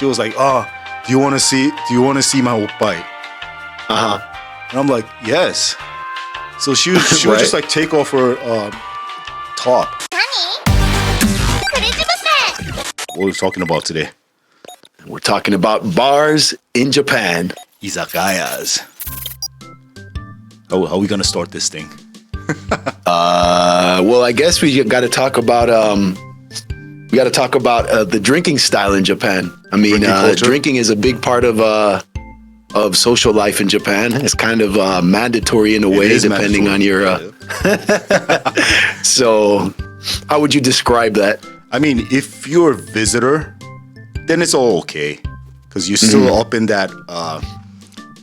she was like, "Oh, do you want to see my oppai?" And I'm like, "Yes." So she would just like take off her top. What are we talking about today? We're talking about bars in Japan. Izakayas. How are we gonna start this thing? Well, I guess we got to talk about the drinking style in Japan. I mean, drinking is a big part of social life in Japan. It's kind of mandatory in a way, depending on your. So, how would you describe that? I mean, if you're a visitor, then it's all okay, because you're still up in that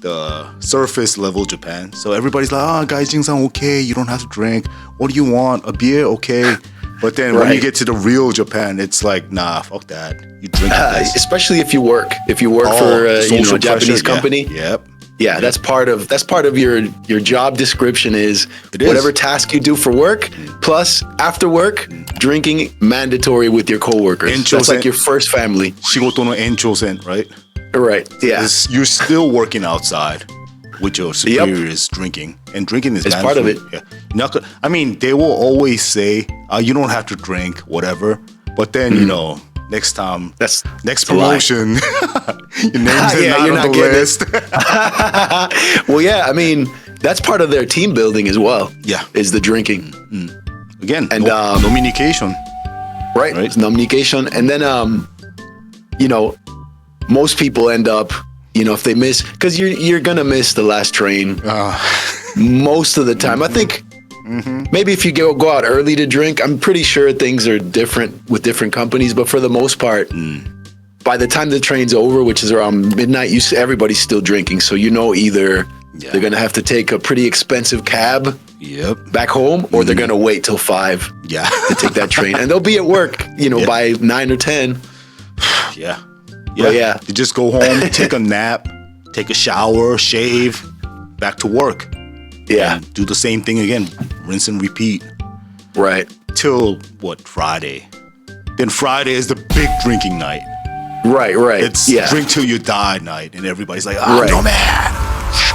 the surface level Japan. So everybody's like, gaijin-san, okay, you don't have to drink. What do you want? A beer? Okay. But then when you get to the real Japan, it's like, nah, fuck that. You drink especially if you work. If you work for a Japanese company. Yep. Yeah, that's part of your job description is whatever task you do for work, plus after work, drinking mandatory with your coworkers. That's like your first family. 仕事の延長線, right? Right, yeah. You're still working outside with your superiors drinking. And drinking is part of it. Yeah. I mean, they will always say, you don't have to drink, whatever. But then, you know, next time, next promotion, your name's not on the list. Well, yeah, I mean, that's part of their team building as well. Yeah. Is the drinking. Again, and communication. Right? It's communication. And then, you know, most people end up, you know, if they miss, because you're going to miss the last train most of the time. I think maybe if you go out early to drink, I'm pretty sure things are different with different companies. But for the most part, by the time the train's over, which is around midnight, everybody's still drinking. So, you know, either they're going to have to take a pretty expensive cab back home, or they're going to wait till 5 to take that train. And they'll be at work, you know, by 9 or 10. Yeah. You just go home, take a nap, take a shower, shave, back to work. Yeah. And do the same thing again. Rinse and repeat. Right. Till Friday. Then Friday is the big drinking night. Right. It's drink till you die night. And everybody's like, no man.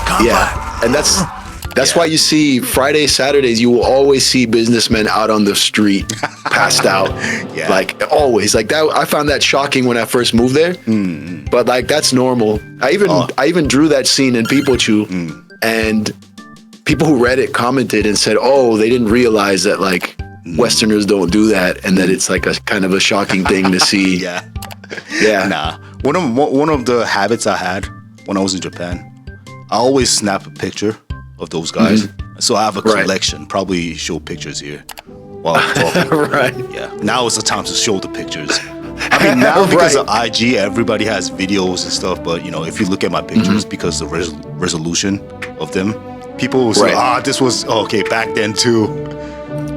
Come on. And that's why you see Friday, Saturdays, you will always see businessmen out on the street, passed out. Like always. Like that, I found that shocking when I first moved there. But like that's normal. I even drew that scene in People Chew, and people who read it commented and said, "Oh, they didn't realize that like Westerners don't do that, and that it's like a kind of a shocking thing to see." Nah. One of the habits I had when I was in Japan, I always snap a picture of those guys. So I have a collection. Probably show pictures here while I'm talking. Yeah. Now is the time to show the pictures. I mean, now because of IG, everybody has videos and stuff. But you know, if you look at my pictures, because the resolution of them, people will say, this was okay back then too.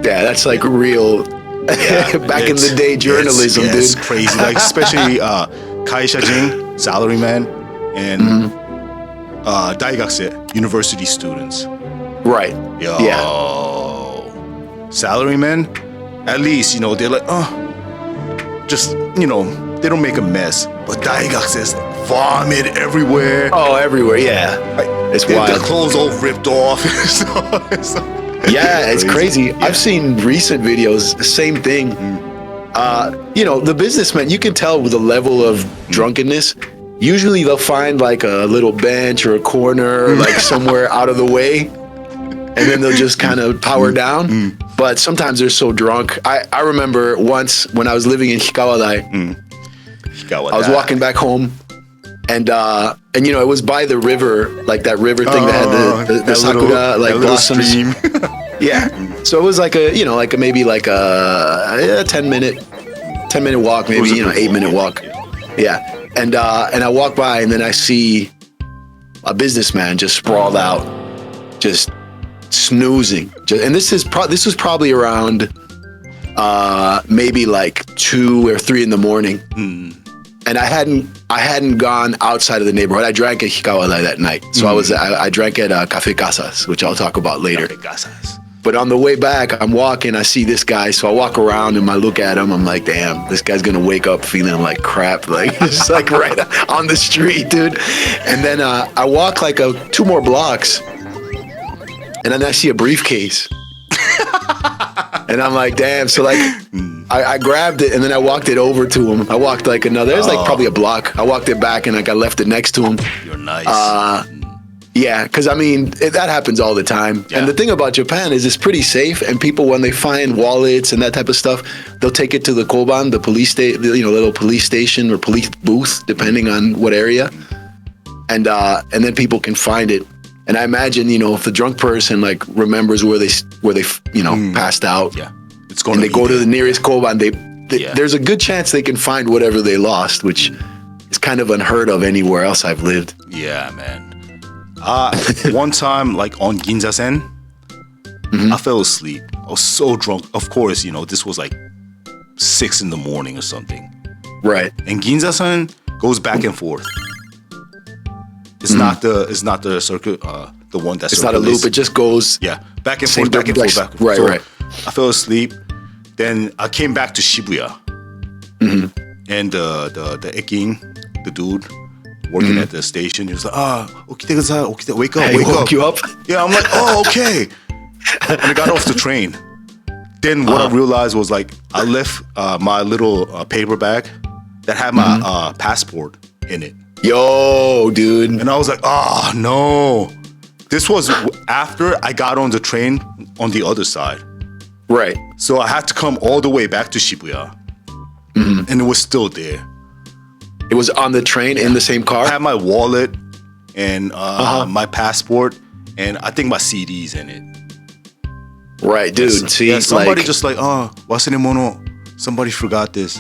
Yeah, that's like real back in the day journalism, dude. It's crazy. Like especially kaishajin, salaryman, and daigakse, university students. Right. Salarymen, at least, you know, they're like, just, you know, they don't make a mess. But daigakses vomit everywhere. Oh, everywhere, yeah. It's wild. Their clothes all ripped off. It's crazy. I've seen recent videos, the same thing. You know, the businessmen, you can tell with the level of drunkenness. Usually they'll find like a little bench or a corner, like somewhere out of the way, and then they'll just kind of power down. But sometimes they're so drunk. I remember once when I was living in Hikawadai, I was walking back home, and you know, it was by the river, like that river thing that had the sakura like blossoms. So it was like maybe like a 10-minute walk, maybe 8-minute walk. And I walk by, and then I see a businessman just sprawled out, just snoozing. And this was probably around maybe like 2 or 3 in the morning. And I hadn't gone outside of the neighborhood. I drank at Hikawadai that night, so I drank at Cafe Casas, which I'll talk about later. Cafe Casas. But on the way back, I'm walking, I see this guy. So I walk around and I look at him. I'm like, damn, this guy's going to wake up feeling like crap. Like, it's like right on the street, dude. And then I walk like 2 more blocks. And then I see a briefcase. And I'm like, damn. So like, I grabbed it and then I walked it over to him. I walked like another, there's like probably a block. I walked it back and like I left it next to him. You're nice. Yeah, because I mean, that happens all the time. Yeah. And the thing about Japan is it's pretty safe. And people, when they find wallets and that type of stuff, they'll take it to the koban, the police station, little police station or police booth, depending on what area. And then people can find it. And I imagine, if the drunk person like remembers where they passed out, it's going. And they go to the nearest koban, there's a good chance they can find whatever they lost, which is kind of unheard of anywhere else I've lived. Yeah, man. One time, like on Ginza-sen, I fell asleep. I was so drunk. Of course, this was like 6 a.m. or something. Right. And Ginza-sen goes back and forth. It's not the circuit, the one that's. It's not a loop. It just goes. Yeah, back and forth, back and forth, back and forth. Right. I fell asleep. Then I came back to Shibuya, and the ekin, the dude working at the station, he was like, wake up, wake up. Woke you up? Yeah, I'm like, oh, okay. And I got off the train. Then what I realized was like I left my little paper bag that had my passport in it. Yo, dude. And I was like, oh, no. This was after I got on the train on the other side. Right. So I had to come all the way back to Shibuya. And it was still there. It was on the train in the same car? I had my wallet and my passport and I think my CDs in it. Right, dude. Yes. See, yeah, somebody just like, wasuremono. Somebody forgot this.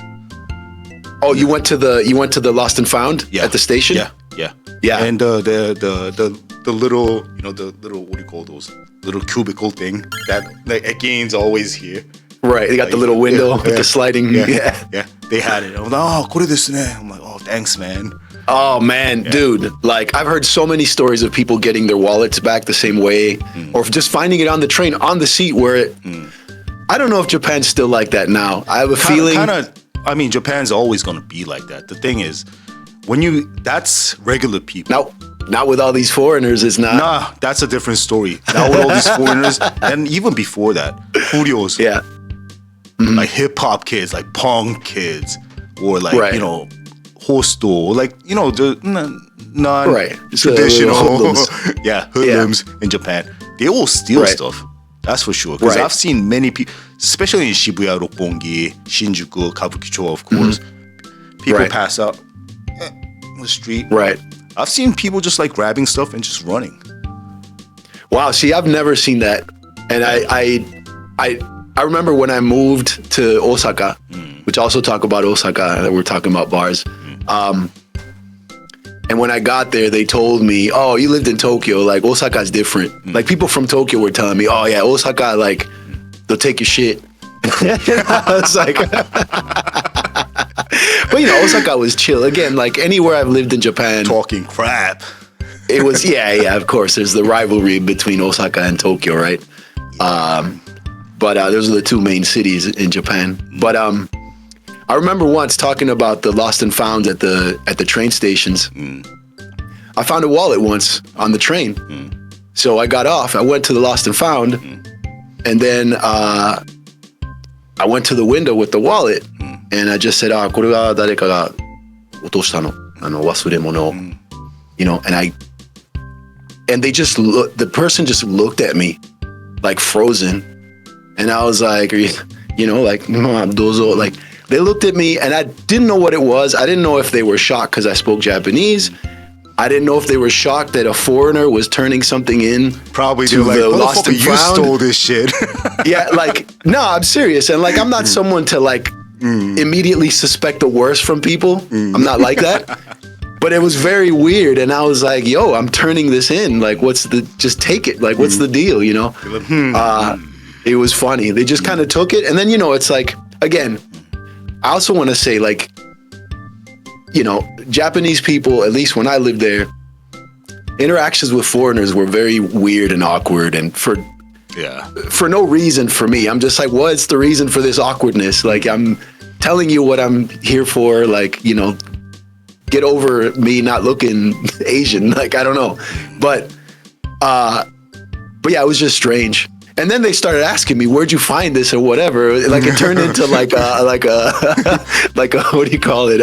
Oh, you went to the Lost and Found at the station? Yeah. And the little, the little, what do you call those? Little cubicle thing that like Ekin's always here. Right, they got the little window with the sliding. Yeah. They had it. I was like, kore desu ne. I'm like, oh, thanks, man. Oh man, dude! Like I've heard so many stories of people getting their wallets back the same way, or just finding it on the train on the seat where it. I don't know if Japan's still like that now. I have a feeling. I mean, Japan's always going to be like that. The thing is, that's regular people. Now, not with all these foreigners, it's not. Nah, that's a different story. Now with all these foreigners, and even before that, Furios. Yeah. Like hip hop kids, like punk kids, or like hostel, like the non-traditional, hoodlums in Japan. They will steal stuff. That's for sure. Because I've seen many people, especially in Shibuya, Roppongi, Shinjuku, Kabukicho, of course. People pass out on the street. Right. I've seen people just like grabbing stuff and just running. Wow. See, I've never seen that, and I remember when I moved to Osaka, which also talk about Osaka, we're talking about bars. And when I got there, they told me, oh, you lived in Tokyo, like Osaka's different. Like people from Tokyo were telling me, oh yeah, Osaka, like they'll take your shit. I was like, but Osaka was chill. Again, like anywhere I've lived in Japan. Talking crap. It was, of course, there's the rivalry between Osaka and Tokyo, right? But those are the 2 main cities in Japan. But I remember once talking about the lost and found at the train stations. I found a wallet once on the train. So I got off. I went to the lost and found, and then I went to the window with the wallet, and I just said, "これは誰かが落としたの、忘れ物." And they just the person just looked at me like frozen. And I was like, like, dozo. Like, they looked at me and I didn't know what it was. I didn't know if they were shocked because I spoke Japanese. I didn't know if they were shocked that a foreigner was turning something in. Probably to like, the lost and you found. stole this shit. Yeah, like, no, I'm serious. And like, I'm not someone to like immediately suspect the worst from people. I'm not like that. But it was very weird. And I was like, yo, I'm turning this in. Like, just take it. Like, what's the deal, It was funny. They just kind of took it. And then, it's like, again, I also want to say, like, Japanese people, at least when I lived there, interactions with foreigners were very weird and awkward. And for for no reason for me. I'm just like, what's the reason for this awkwardness? Like, I'm telling you what I'm here for. Like, you know, get over me not looking Asian. Like, I don't know. But yeah, it was just strange. And then they started asking me, where'd you find this or whatever? Like, it turned into like a what do you call it?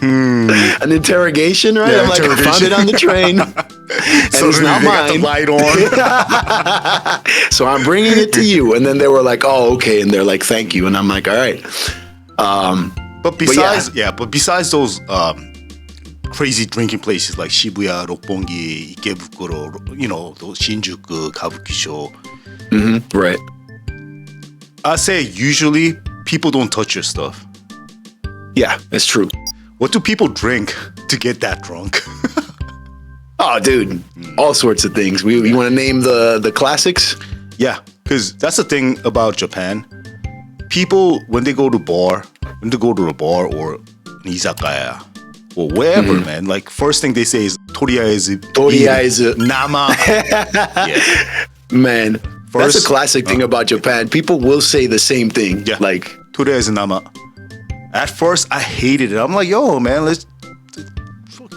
An interrogation, right? Yeah, I'm like, I found it on the train. And So it's not mine. got the light on. So I'm bringing it to you. And then they were like, oh, okay. And they're like, thank you. And I'm like, all right. But besides those crazy drinking places like Shibuya, Roppongi, Ikebukuro, you know, those Shinjuku, Kabukisho. Right. I say usually people don't touch your stuff. Yeah, that's true. What do people drink to get that drunk? Oh, dude, all sorts of things. You want to name the classics? Yeah, because that's the thing about Japan. People, when they go to a bar or an izakaya or wherever, man, like first thing they say is Toriaizu nama. Yeah. Man, that's a classic thing about Japan. People will say the same thing. Yeah. Like, Toriaizu nama. At first, I hated it. I'm like, yo, man, let's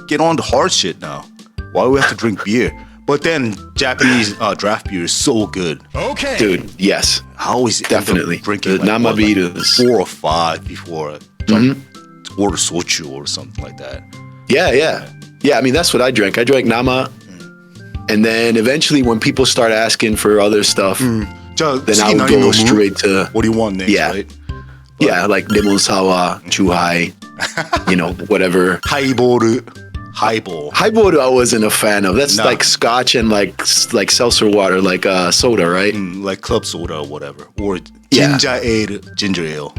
get on the hard shit now. Why do we have to drink beer? But then Japanese draft beer is so good. Okay. Dude, yes. I always definitely drinking the Namabiru. 4 or 5 before I order sochu or something like that. Yeah, I mean, that's what I drank. I drank Nama. And then eventually when people start asking for other stuff, then I would go straight to... What do you want next, right? But, yeah, like lemon sour, chuhai, you know, whatever. Highball. Highball I wasn't a fan of. That's like scotch and like seltzer water, like soda, right? Like club soda or whatever. Or ginger ale.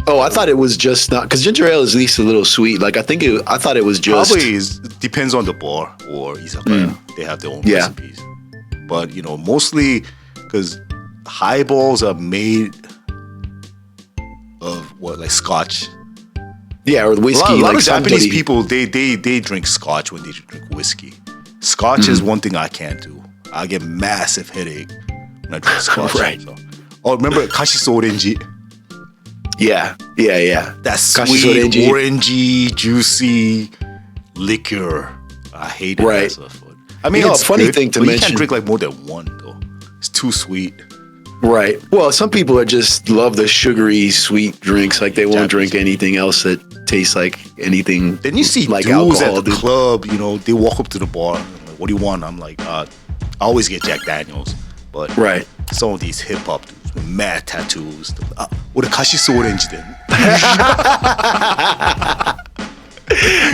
Oh, I thought it was just not... Because ginger ale is at least a little sweet. Like, I thought it was just... Probably depends on the bar or izakaya. They have their own recipes. But, you know, mostly because highballs are made of what, like scotch? Yeah, or whiskey. A lot of Japanese people, they drink scotch when they drink whiskey. Scotch is one thing I can't do. I get massive headache when I drink scotch. Right. So. Oh, remember kashiso orange? Yeah. That sweet, orangey, juicy liquor. I hate it. Right. I mean, it's a funny good, thing to but mention. You can't drink like more than one, though. It's too sweet. Right. Well, some people just love the sugary, sweet drinks. Like they won't drink anything else that tastes like anything. Then you see like dudes alcohol, at the club, you know, they walk up to the bar. And like, what do you want? I'm like, I always get Jack Daniels. But some of these hip hop dudes with mad tattoos. What a kashiso orange then.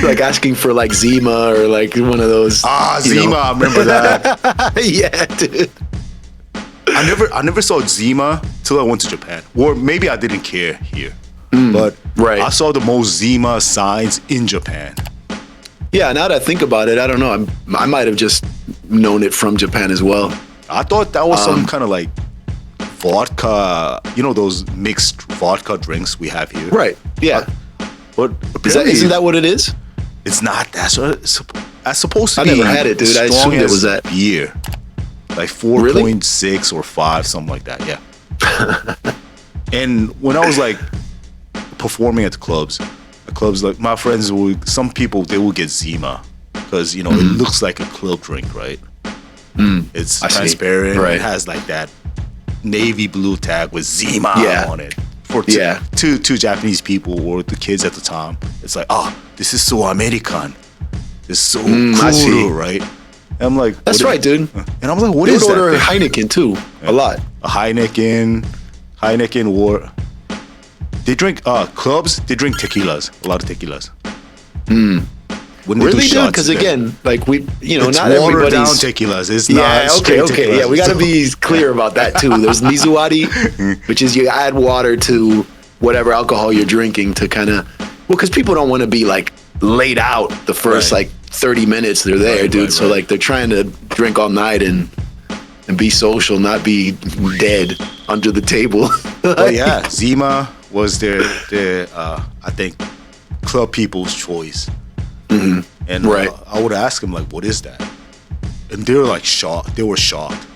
Like asking for like Zima or like one of those. Zima, I remember that. Yeah, dude. I never saw Zima till I went to Japan. Or maybe I didn't care here. But I saw the most Zima signs in Japan. Yeah, now that I think about it, I don't know. I might have just known it from Japan as well. I thought that was some kind of like vodka, you know, those mixed vodka drinks we have here. Right, yeah. But isn't that what it is? It's not. That's supposed to I be. never had it, dude. I assumed it was that. Beer. Like 4.6 or 5, something like that, yeah. And when I was like performing at the clubs like my friends some people they will get Zima because, you know, it looks like a club drink, right? It's transparent. It has like that navy blue tag with Zima on it. For two Japanese people or the kids at the time, it's like, this is so American. This is so cool, right? And I'm like, that's right, dude. And I'm like, what is that? They order Heineken too, a lot. A Heineken, or they drink clubs. They drink tequilas, a lot of tequilas. When they really, dude? Because again, like it's not watered down everybody's tequlas. It's not straight tequilas. Yeah, we got to be clear about that too. There's mizuwari, which is you add water to whatever alcohol you're drinking to kind of because people don't want to be like laid out the first like 30 minutes they're there, dude. So like they're trying to drink all night and be social, not be dead under the table. Well, yeah, Zima was their I think club people's choice. And I would ask them like, what is that? And they were like shocked. They were shocked.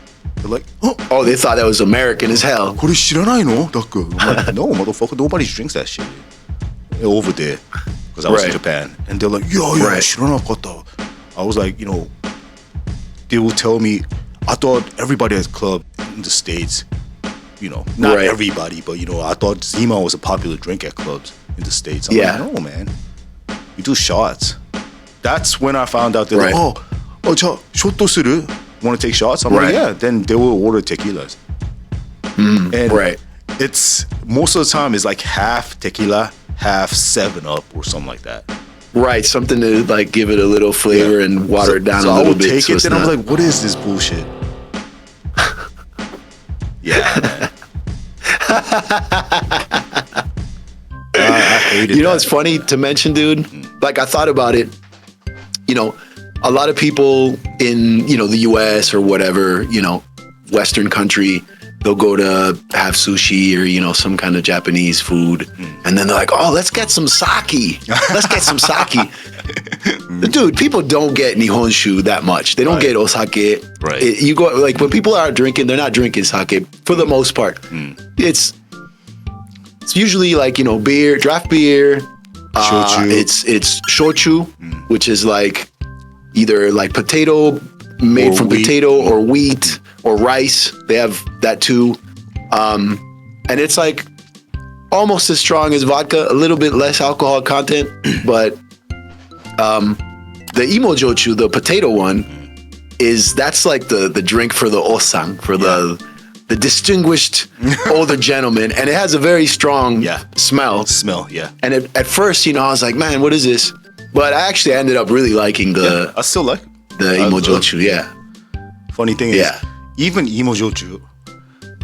They're like, Oh, they thought that was American as hell. これ知らないの? I'm like, no, motherfucker, nobody drinks that shit over there. Because I was in Japan. And they're like, yeah, 知らなかった. I was like, they will tell me, I thought everybody at the club in the States, not everybody, but, I thought Zima was a popular drink at clubs in the States. I'm like, no, man. We do shots. That's when I found out they're like, 자, shotする? Want to take shots? I'm like, yeah. Then they will order tequilas. And it's, most of the time, it's like half tequila, half 7-Up or something like that. Right, something to like give it a little flavor and water it down a little bit. So I would take it, then I'm like, what is this bullshit? Man. I hated that. It's funny to mention, dude? Like, I thought about it. A lot of people in, the US or whatever, Western country, they'll go to have sushi or, some kind of Japanese food. And then they're like, oh, let's get some sake. Let's get some sake. Dude, people don't get Nihonshu that much. They don't get osake. Right. You go, like, when people are drinking, they're not drinking sake for the most part. It's usually like, beer, draft beer. Shochu. It's shochu, which is like either like potato made from wheat. potato or wheat or rice. They have that too. And it's like almost as strong as vodka, a little bit less alcohol content, but the imojochu, the potato one, that's like the drink for the osang, for the distinguished older gentleman, and it has a very strong smell. And at first, I was like, man, what is this? But I actually ended up really liking I still like the imojochu. Funny thing is, even imojochu,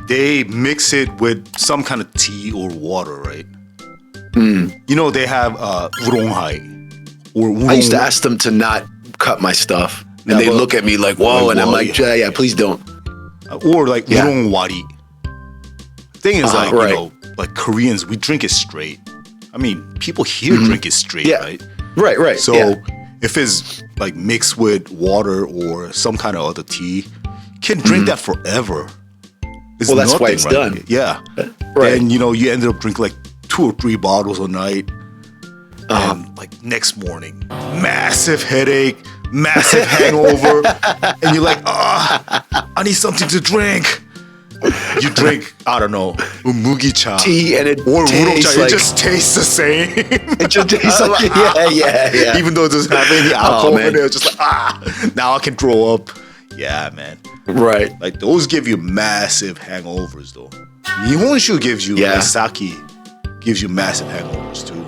they mix it with some kind of tea or water, right? They have uronghai or udon. I used to ask them to not cut my stuff, and they look at me like, whoa, and I'm like, yeah, please don't. Or like udon wari. Thing is, like Koreans, we drink it straight. I mean, people here drink it straight, right? Right. So if it's like mixed with water or some kind of other tea, you can drink that forever. It's well, that's why it's done. Yeah. Right. And you ended up drinking like 2 or 3 bottles a night. And like next morning, massive headache, massive hangover, and you're like, I need something to drink. You drink, I don't know, umugi-cha. Tea, and it or tastes like, it just tastes the same. It just tastes like, yeah. Even though it doesn't have any alcohol in it, it's just like, now I can throw up. Yeah, man. Right. Like, those give you massive hangovers, though. Nihonshu gives you, like, sake gives you massive hangovers, too.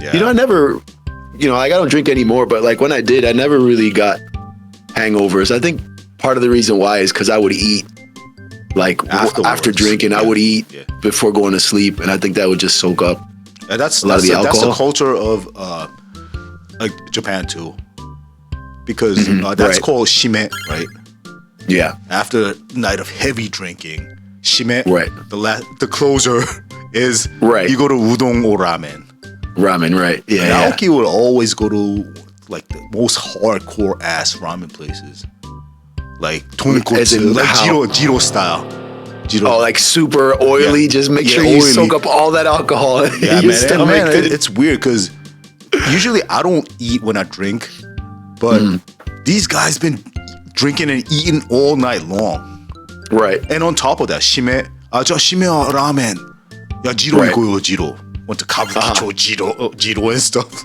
Yeah. I never, like, I don't drink anymore, but like when I did, I never really got hangovers. I think part of the reason why is because I would eat like after drinking, I would eat before going to sleep, and I think that would just soak up a lot of the alcohol. That's the culture of like Japan too, because that's called shime, right? Yeah. After a night of heavy drinking, shime, the closer is you go to udon or ramen. Ramen, right? Yeah. Naoki would always go to like the most hardcore ass ramen places, like tonkotsu, like Jiro style. Oh, like super oily. Just make sure you soak up all that alcohol. Yeah, man. It's weird because usually I don't eat when I drink, but these guys been drinking and eating all night long. Right. And on top of that, shime, ramen. Yeah, Jiro ikoyo, Jiro. Went to Kabukicho Jiro and stuff.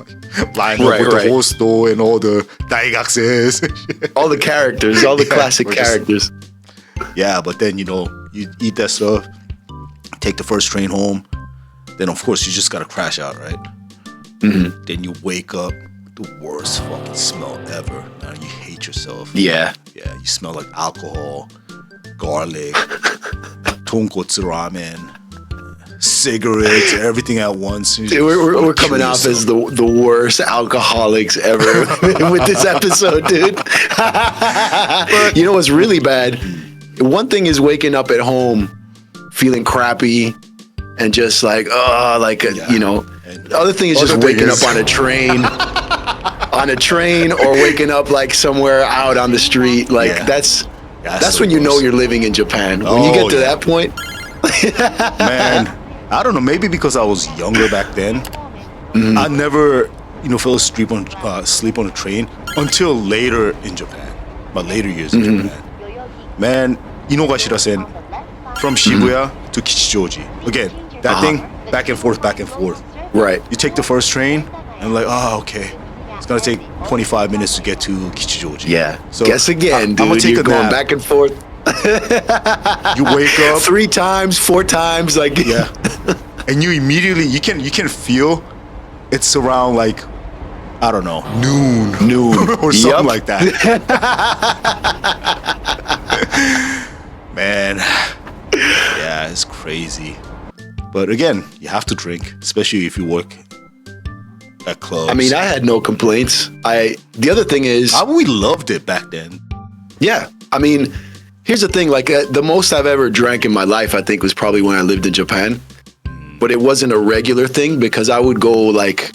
Like, lying up with the hosto and all the daigakses. All the characters, all the classic characters. Yeah, but then, you eat that stuff, take the first train home. Then, of course, you just got to crash out, right? Then you wake up, the worst fucking smell ever. Now you hate yourself. Yeah. Yeah, you smell like alcohol, garlic, tonkotsu ramen, cigarettes, everything at once. Dude, we're coming off as the worst alcoholics ever with this episode, dude. But, what's really bad? One thing is waking up at home feeling crappy and just like, The other thing is just waking up on a train, or waking up like somewhere out on the street. Like That's when you know you're living in Japan. When you get to that point, man, I don't know. Maybe because I was younger back then, I never, fell asleep on a train until later in Japan. My later years in Japan, man. Inogashira-sen from Shibuya to Kichijoji. Again, that thing back and forth. Right. You take the first train, and like, okay. It's gonna take 25 minutes to get to Kichijoji. Yeah. So guess again, dude. I'm gonna take You're a going nap. back and forth. You wake up 3 times, 4 times, like yeah, and you immediately you can feel it's around like I don't know noon or something like that. Man, yeah, it's crazy. But again, you have to drink, especially if you work at clubs. I mean, I had no complaints. The other thing is, we loved it back then. Yeah, I mean, here's the thing. Like the most I've ever drank in my life, I think, was probably when I lived in Japan. But it wasn't a regular thing because I would go like,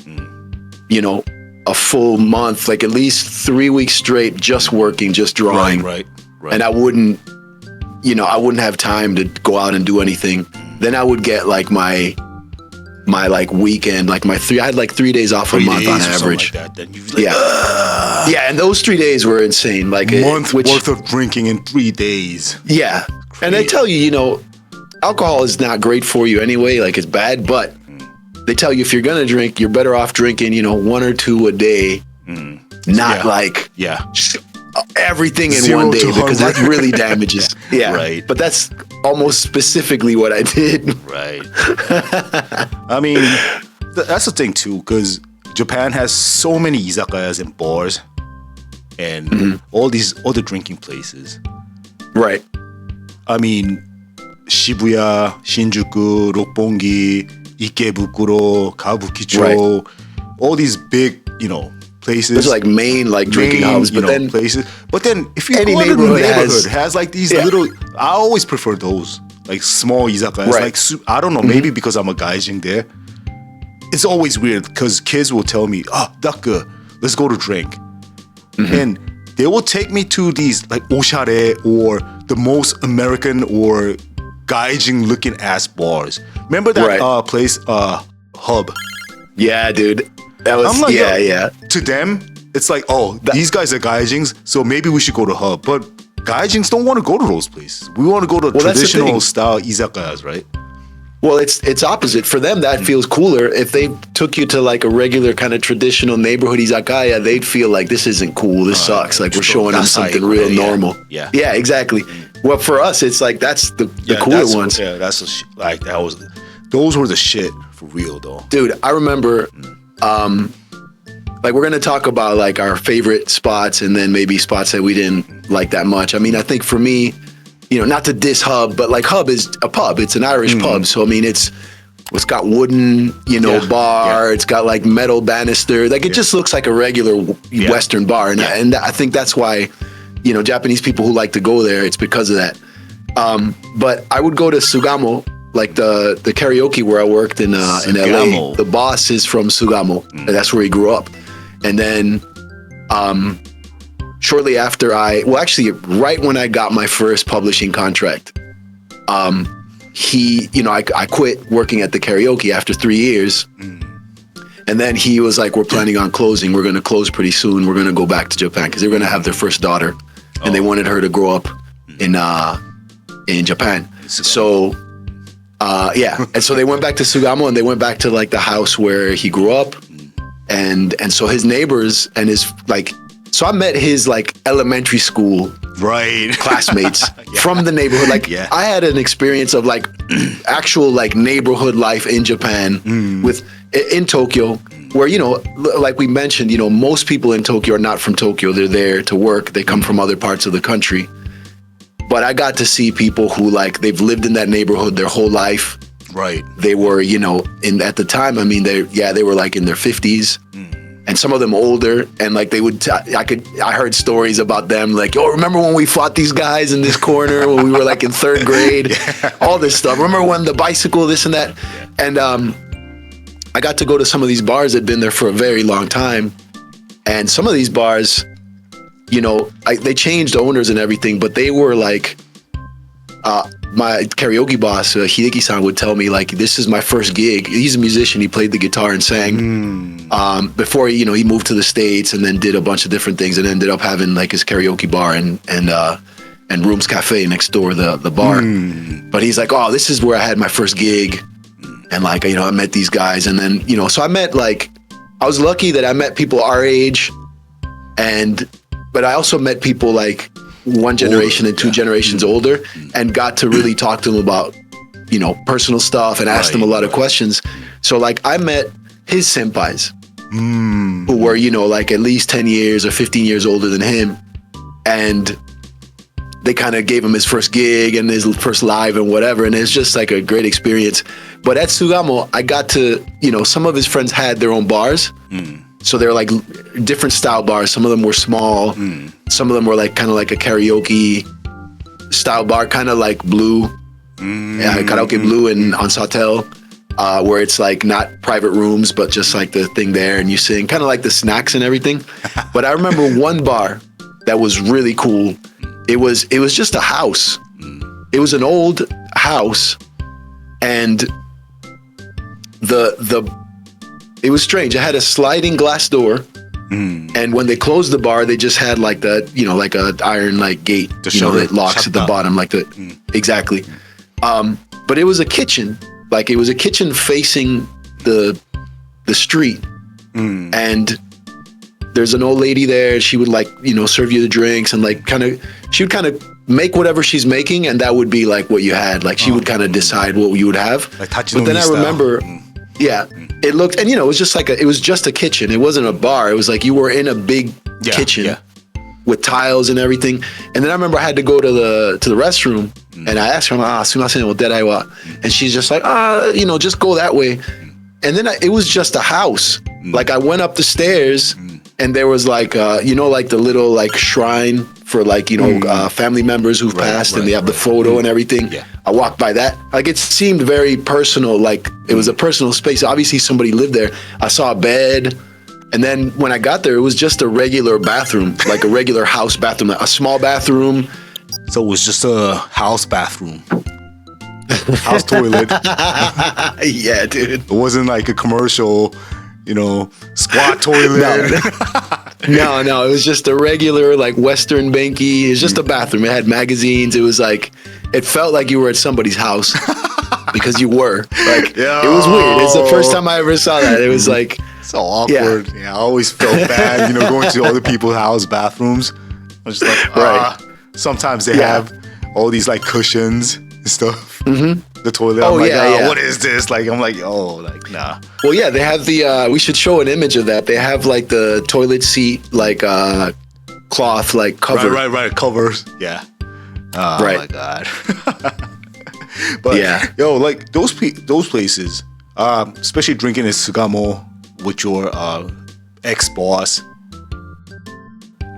a full month, like at least 3 weeks straight, just working, just drawing. Right. And I wouldn't have time to go out and do anything. Then I would get like my like weekend, like I had like 3 days off a month on average. Like that, then you yeah, and those 3 days were insane. Like month worth of drinking in 3 days. Yeah, and they tell you, alcohol is not great for you anyway. Like it's bad, but they tell you if you're gonna drink, you're better off drinking, 1 or 2 a day, not like everything in 1 day because that really damages. Yeah, right. But that's almost specifically what I did. Right. I mean, that's the thing too, because Japan has so many izakayas and bars and all these other drinking places. Right. I mean, Shibuya, Shinjuku, Roppongi, Ikebukuro, Kabukicho, all these big, places. There's like main drinking houses, but then places. But then if you any go to the neighborhood neighborhood has like these little. I always prefer those like small izakayas. Right. Like I don't know, maybe because I'm a gaijin there. It's always weird because kids will tell me, Daka, let's go to drink. And they will take me to these like oshare or the most American or gaijin looking ass bars. Remember that place, Hub? Yeah, dude. That was, I'm like, yeah. To them, it's like, these guys are gaijins, so maybe we should go to Hub. But gaijins don't want to go to those places. We want to go to traditional style izakayas, right? Well, it's opposite. For them, that feels cooler. If they took you to like a regular kind of traditional neighborhood izakaya, they'd feel like this isn't cool. This sucks. Like we're showing them something real normal. Yeah, exactly. Well, for us, it's like that's the cooler ones. Yeah, that's those were the shit for real though. Dude, I remember, like we're gonna talk about like our favorite spots and then maybe spots that we didn't like that much. I mean, I think for me, not to diss Hub, but like Hub is a pub. It's an Irish pub. So, I mean, it's got wooden, bar. Yeah. It's got like metal banister. Like it just looks like a regular Western bar. And I think that's why, Japanese people who like to go there, it's because of that. But I would go to Sugamo, like the karaoke where I worked in LA. The boss is from Sugamo. And that's where he grew up. And then, shortly after right when I got my first publishing contract, I quit working at the karaoke after 3 years. And then he was like, we're planning on closing. We're going to close pretty soon. We're going to go back to Japan because they're going to have their first daughter. And they wanted her to grow up in Japan. So, And so they went back to Sugamo and they went back to like the house where he grew up. And so his neighbors and his like, so I met his like elementary school classmates from the neighborhood. Like I had an experience of like actual like neighborhood life in Japan in Tokyo, where, like we mentioned, most people in Tokyo are not from Tokyo. They're there to work. They come from other parts of the country. But I got to see people who like they've lived in that neighborhood their whole life. Right. They were, at the time, I mean, they were like in their 50s. And some of them older, and like they would, I heard stories about them, like, remember when we fought these guys in this corner when we were like in 3rd grade, all this stuff. Remember when the bicycle, this and that, and I got to go to some of these bars that'd been there for a very long time, and some of these bars, you know, they changed owners and everything, but they were like, my karaoke boss, Hideki-san, would tell me, like, this is my first gig. He's a musician. He played the guitar and sang before, you know, he moved to the States and then did a bunch of different things and ended up having like his karaoke bar and Rooms Cafe next door, the bar. But he's like, oh, this is where I had my first gig. And like, you know, I met these guys. And then, you know, so I met I was lucky that I met people our age. But I also met people like one generation and two generations older and got to really talk to them about, you know, personal stuff and ask them a lot of questions. So like I met his senpais who were, you know, like at least 10 years or 15 years older than him. And they kind of gave him his first gig and his first live and whatever. And it's just like a great experience. But at Sugamo, I got to, you know, some of his friends had their own bars. So they're like different style bars. Some of them were small. Some of them were like kind of like a karaoke style bar, kind of like Bleu, Karaoke Bleu and on Sautel, where it's like not private rooms, but just like the thing there and you sing, kind of like the snacks and everything. But I remember one bar that was really cool. It was just a house. It was an old house, and it was strange. It had a sliding glass door, and when they closed the bar, they just had like the, you know, like a iron like gate, you know, that locks at the bottom, like the exactly. But it was a kitchen, like it was a kitchen facing the street, and there's an old lady there. She would like, you know, serve you the drinks and like she would kind of make whatever she's making, and that would be like what you had. Like she would kind of decide what you would have. Like but then I remember, it looked, and you know, it was just like it was just a kitchen. It wasn't a bar. It was like you were in a big kitchen with tiles and everything. And then I remember I had to go to the restroom, and I asked her, sumimasen, wo derai wa? And she's just like, you know, just go that way. And then it was just a house. Like I went up the stairs, and there was like, you know, like the little like shrine for like, you know, family members who've passed, and they have the photo and everything. I walked by that. Like it seemed very personal. Like it was a personal space. Obviously somebody lived there. I saw a bed. And then when I got there, it was just a regular bathroom, like a regular house bathroom, a small bathroom. So it was just a house bathroom. House toilet. Yeah, dude. It wasn't like a commercial, you know, squat toilet. No, it was just a regular, like, Western banky. It was just a bathroom. It had magazines. It was like, it felt like you were at somebody's house because you were. Like, it was weird. It's the first time I ever saw that. It was like... So awkward. Yeah, I always felt bad, you know, going to other people's house bathrooms. I was just like, sometimes they have all these, like, cushions and stuff. The toilet. I'm like, what is this? Like, I'm like, nah. Well, yeah, they have the, we should show an image of that. They have like the toilet seat, like cloth, like cover. Right. Covers. Yeah. Oh my God. But yo, like those places, especially drinking in Sugamo with your ex-boss.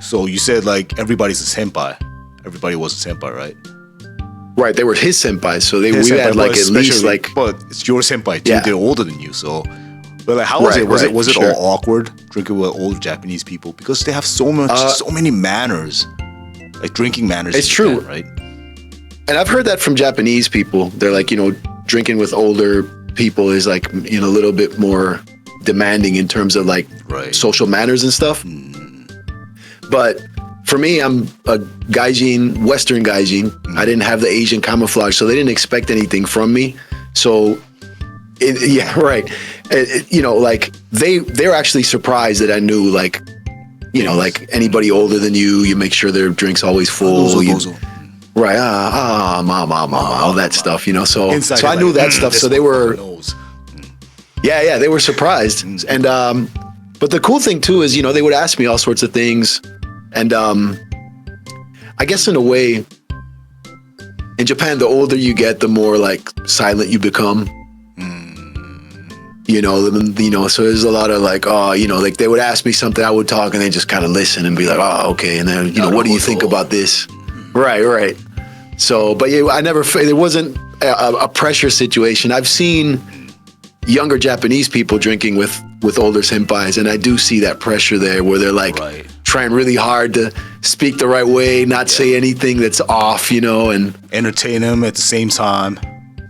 So you said like everybody's a senpai. Everybody was a senpai, right? Right, they were his senpai, so we had like at least like. But it's your senpai too. They're older than you, so. But like, how was it? Was it all awkward drinking with old Japanese people because they have so many manners, like drinking manners. It's true, right? And I've heard that from Japanese people. They're like, you know, drinking with older people is like, you know, a little bit more demanding in terms of like social manners and stuff. But for me, I'm a gaijin, Western gaijin. I didn't have the Asian camouflage, so they didn't expect anything from me. So, you know, like they're actually surprised that I knew, like, you know, like anybody older than you make sure their drink's always full. Right, all that stuff, you know. So I knew that stuff. So they were, they were surprised. And but the cool thing too is, you know, they would ask me all sorts of things. And I guess in a way, in Japan, the older you get, the more like silent you become. You know, so there's a lot of like, you know, like they would ask me something, I would talk, and they just kind of listen and be like, okay, and then, you know, what do you think about this? Right. So, but yeah, it wasn't a pressure situation. I've seen younger Japanese people drinking with older senpais, and I do see that pressure there where they're like trying really hard to speak the right way, not say anything that's off, you know, and entertain them at the same time.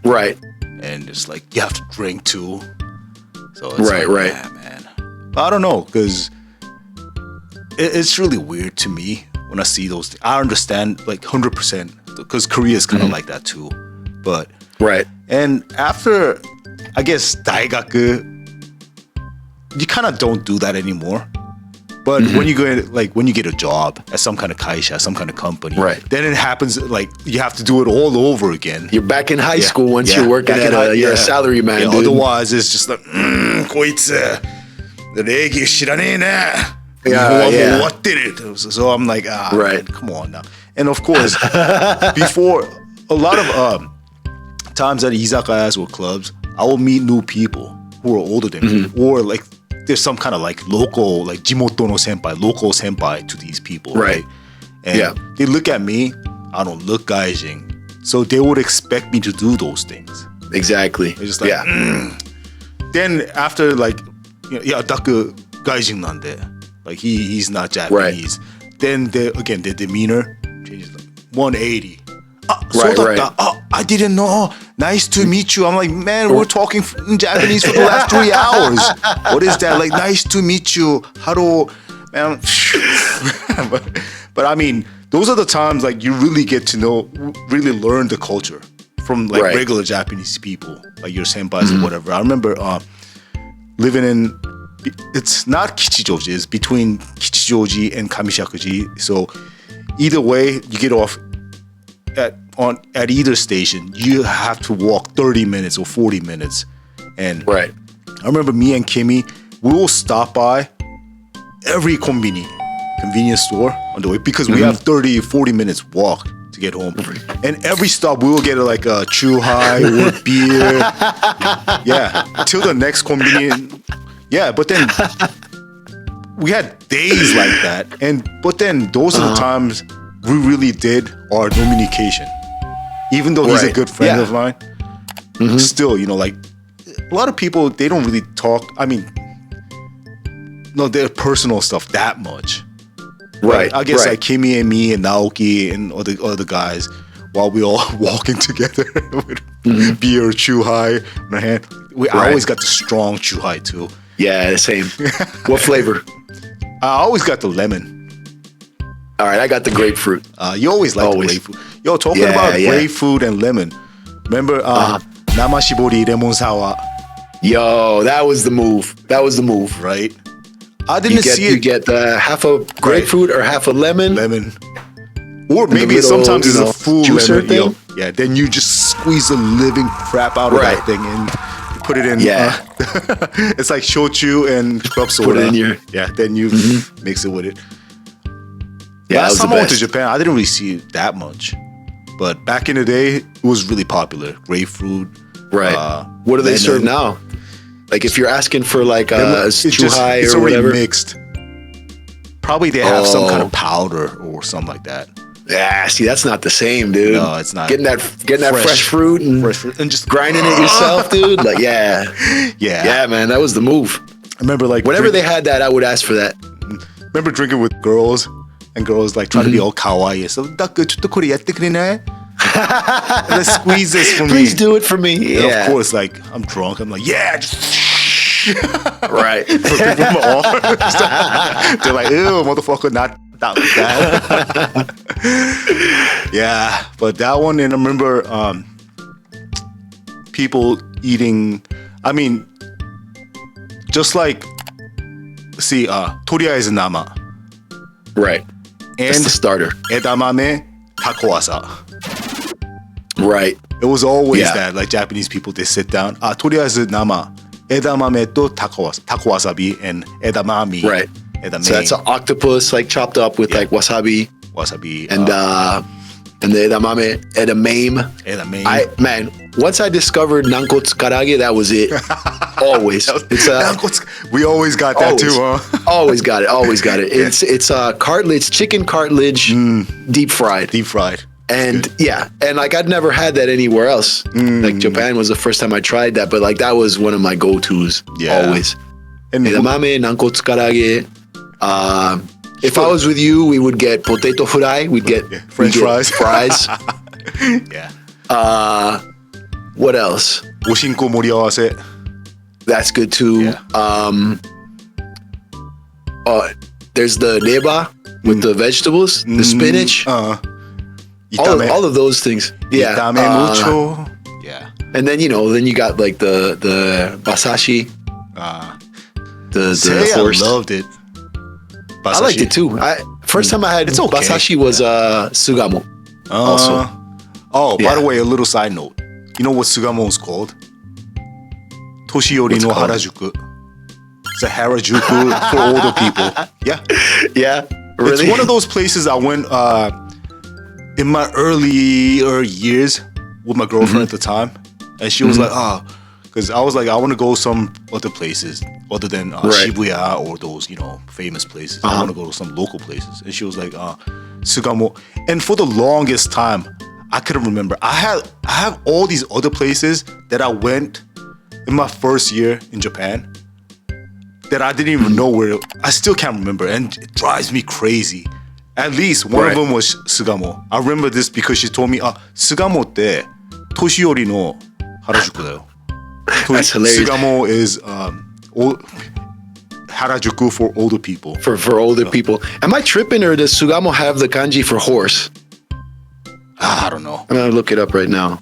Right. And it's like you have to drink too. So it's right. Yeah, man. But I don't know, because it's really weird to me when I see those things. I understand like 100% because Korea is kind of like that too. But right. And after, I guess, Daigaku, you kind of don't do that anymore. But when you go in, like when you get a job at some kind of kaisha, some kind of company, right, then it happens like you have to do it all over again. You're back in high school once you're working you're a salary man, dude. Otherwise, it's just like, こいつ礼儀知らねえな。 What did it? So I'm like, right, man, come on now. And of course, before a lot of times at izakayas or clubs, I will meet new people who are older than me, or like there's some kind of like local, like jimoto no senpai, local senpai to these people, right? And they look at me, I don't look gaijin, so they would expect me to do those things. Exactly. It's just like, Then after like, Daku gaijin nande, like he's not Japanese. Right. Then the demeanor changes like 180. Right. I didn't know. Nice to meet you. I'm like, man, we're talking in Japanese for the last 3 hours. What is that? Like, nice to meet you. Hello, man. but I mean, those are the times like you really get to know, really learn the culture from like regular Japanese people, like your senpais or whatever. I remember living in, it's not Kichijoji, it's between Kichijoji and Kamishakuji. So either way, you get off at either station, you have to walk 30 minutes or 40 minutes. And I remember me and Kimmy, we will stop by every convenience store on the way because we have 30, 40 minutes walk to get home. And every stop, we will get like a chuhai or beer. Till the next convenience. But then we had days like that. But then those are the times we really did our communication. Even though he's a good friend of mine, still, you know, like a lot of people, they don't really talk. I mean, no, their personal stuff that much. Right. Like, I guess like Kimi and me and Naoki and other guys, while we all walking together with beer, chuhai in our hand. I always got the strong chuhai too. Yeah, the same. What flavor? I always got the lemon. All right, I got the grapefruit. You always like the grapefruit. Yo, talking about grapefruit and lemon. Remember Namashibori Lemon Sour? Yo, that was the move. Right? I didn't see it. You get half a grapefruit or half a lemon. Or maybe sometimes it's a full lemon. Thing. Yeah, then you just squeeze the living crap out of that thing and put it in. It's like shochu and club soda. Put it in your... then you mix it with it. Last time I went to Japan, I didn't really see it that much. But back in the day, it was really popular. Grapefruit. Right. What do they serve now? Like if you're asking for like a chuhai or whatever. It's mixed. Probably they have some kind of powder or something like that. Yeah, see, that's not the same, dude. No, it's not. Getting that fresh fruit and just grinding it yourself, dude. Like, yeah, man, that was the move. I remember like whenever they had that, I would ask for that. Remember drinking with girls. And girls like trying to be all kawaii. So, let's squeeze this for me. Please do it for me. And of course, like I'm drunk. I'm like, right. They're like, ew, motherfucker, not like that. But that one, and I remember people eating. I mean, just like, see, toriyaezu nama. Right. And that's the starter. Edamame takoasa. Right. It was always that. Like Japanese people, they sit down. Toriyaezu nama. Edamame to takowasabi and edamame. Right. Edamame. So that's an octopus like chopped up with like wasabi. And the edamame. Man, once I discovered nankotsu karage, that was it. Always. We always got that too, huh? Always got it. It's cartilage, chicken cartilage, deep fried. And and like I'd never had that anywhere else. Like Japan was the first time I tried that, but like that was one of my go-tos. Always. And edamame, nankotsu karage, If I was with you, we would get potato fry. We'd get French fries. Yeah. What else? 오신고 모리아와세. That's good too. Yeah. There's the neba with the vegetables, the spinach. All of those things. Yeah. Itame mucho. Yeah. And then then you got like the basashi. The horse. I loved it. Basashi. I liked it too. First time I had basashi was Sugamo. Also. By the way, a little side note. You know what Sugamo is called? Toshiyori no Harajuku. It's a Harajuku for older people. Yeah. Yeah. Really? It's one of those places I went in my earlier years with my girlfriend at the time. And she was like, because I was like, I want to go some other places other than Shibuya or those, famous places. I want to go to some local places. And she was like, Sugamo. And for the longest time, I couldn't remember. I have all these other places that I went in my first year in Japan that I didn't even know where. I still can't remember, and it drives me crazy. At least one of them was Sugamo. I remember this because she told me, Sugamo te Toshiyori no Harajuku dayo. That's hilarious. Sugamo is Harajuku for older people. For older people. Am I tripping, or does Sugamo have the kanji for horse? I don't know. I'm gonna look it up right now.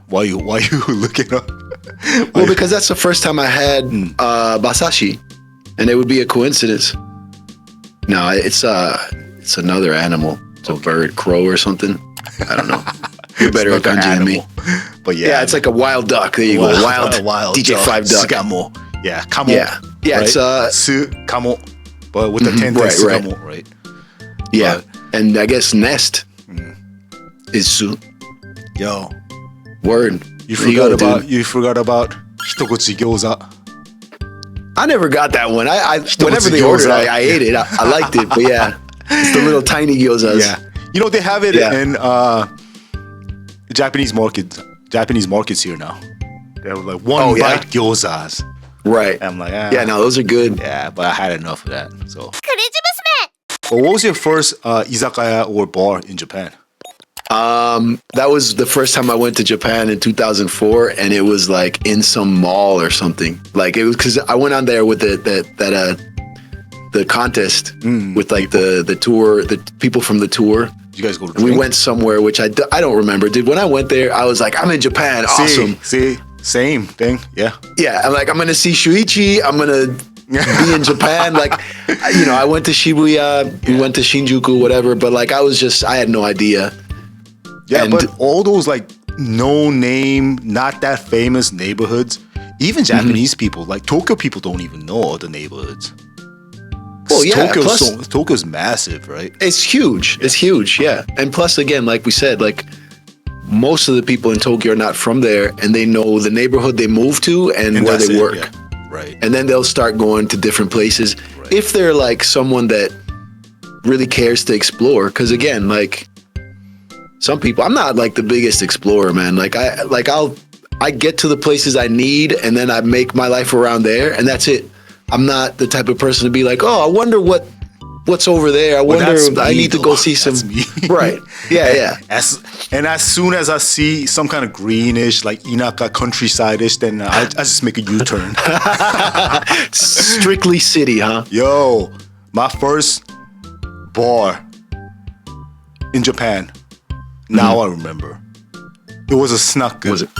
Why you look it up? Well, because that's the first time I had basashi, and it would be a coincidence. No, it's another animal. It's a bird, crow or something. I don't know. You're better at kanji than me. But yeah, it's like a wild duck. There you go, wild DJ5 duck. Sugamo. Yeah, kamo. Yeah, right? It's Sugamo, but with the tente Sugamo, right? Yeah, and I guess nest is su. Yo, word. You forgot about Hitoguchi Gyoza. I never got that one. I whenever they ordered, I ate it. I liked it, but yeah, it's the little tiny gyozas. Yeah, they have it in Japanese markets here now. They have like one bite gyozas. Right. And I'm like, yeah, no, those are good. Yeah, but I had enough of that. So. Well, what was your first izakaya or bar in Japan? That was the first time I went to Japan in 2004, and it was like in some mall or something. Like it was because I went on there with the contest with like the tour, the people from the tour. Did you guys go to drink? We went somewhere, which I don't remember. Dude, when I went there, I was like, I'm in Japan. Awesome. See, same thing. Yeah. Yeah. I'm like, I'm going to see Shuichi. I'm going to be in Japan. Like, I went to Shibuya, we went to Shinjuku, whatever. But like, I had no idea. Yeah, but all those like no name, not that famous neighborhoods, even Japanese people, like Tokyo people don't even know all the neighborhoods. Well, yeah, Tokyo's massive, right? It's huge. It's huge, yeah. And plus, again, like we said, like most of the people in Tokyo are not from there, and they know the neighborhood they move to and where they work. Yeah. Right. And then they'll start going to different places if they're like someone that really cares to explore. Because again, like some people, I'm not like the biggest explorer, man. Like I get to the places I need, and then I make my life around there, and that's it. I'm not the type of person to be like, oh, I wonder what's over there. I need to go see some. Right. Yeah. As soon as I see some kind of greenish, like Inaka countryside-ish, then I just make a U-turn. Strictly city, huh? Yo, my first bar in Japan. Now I remember. It was a snacka. Was it?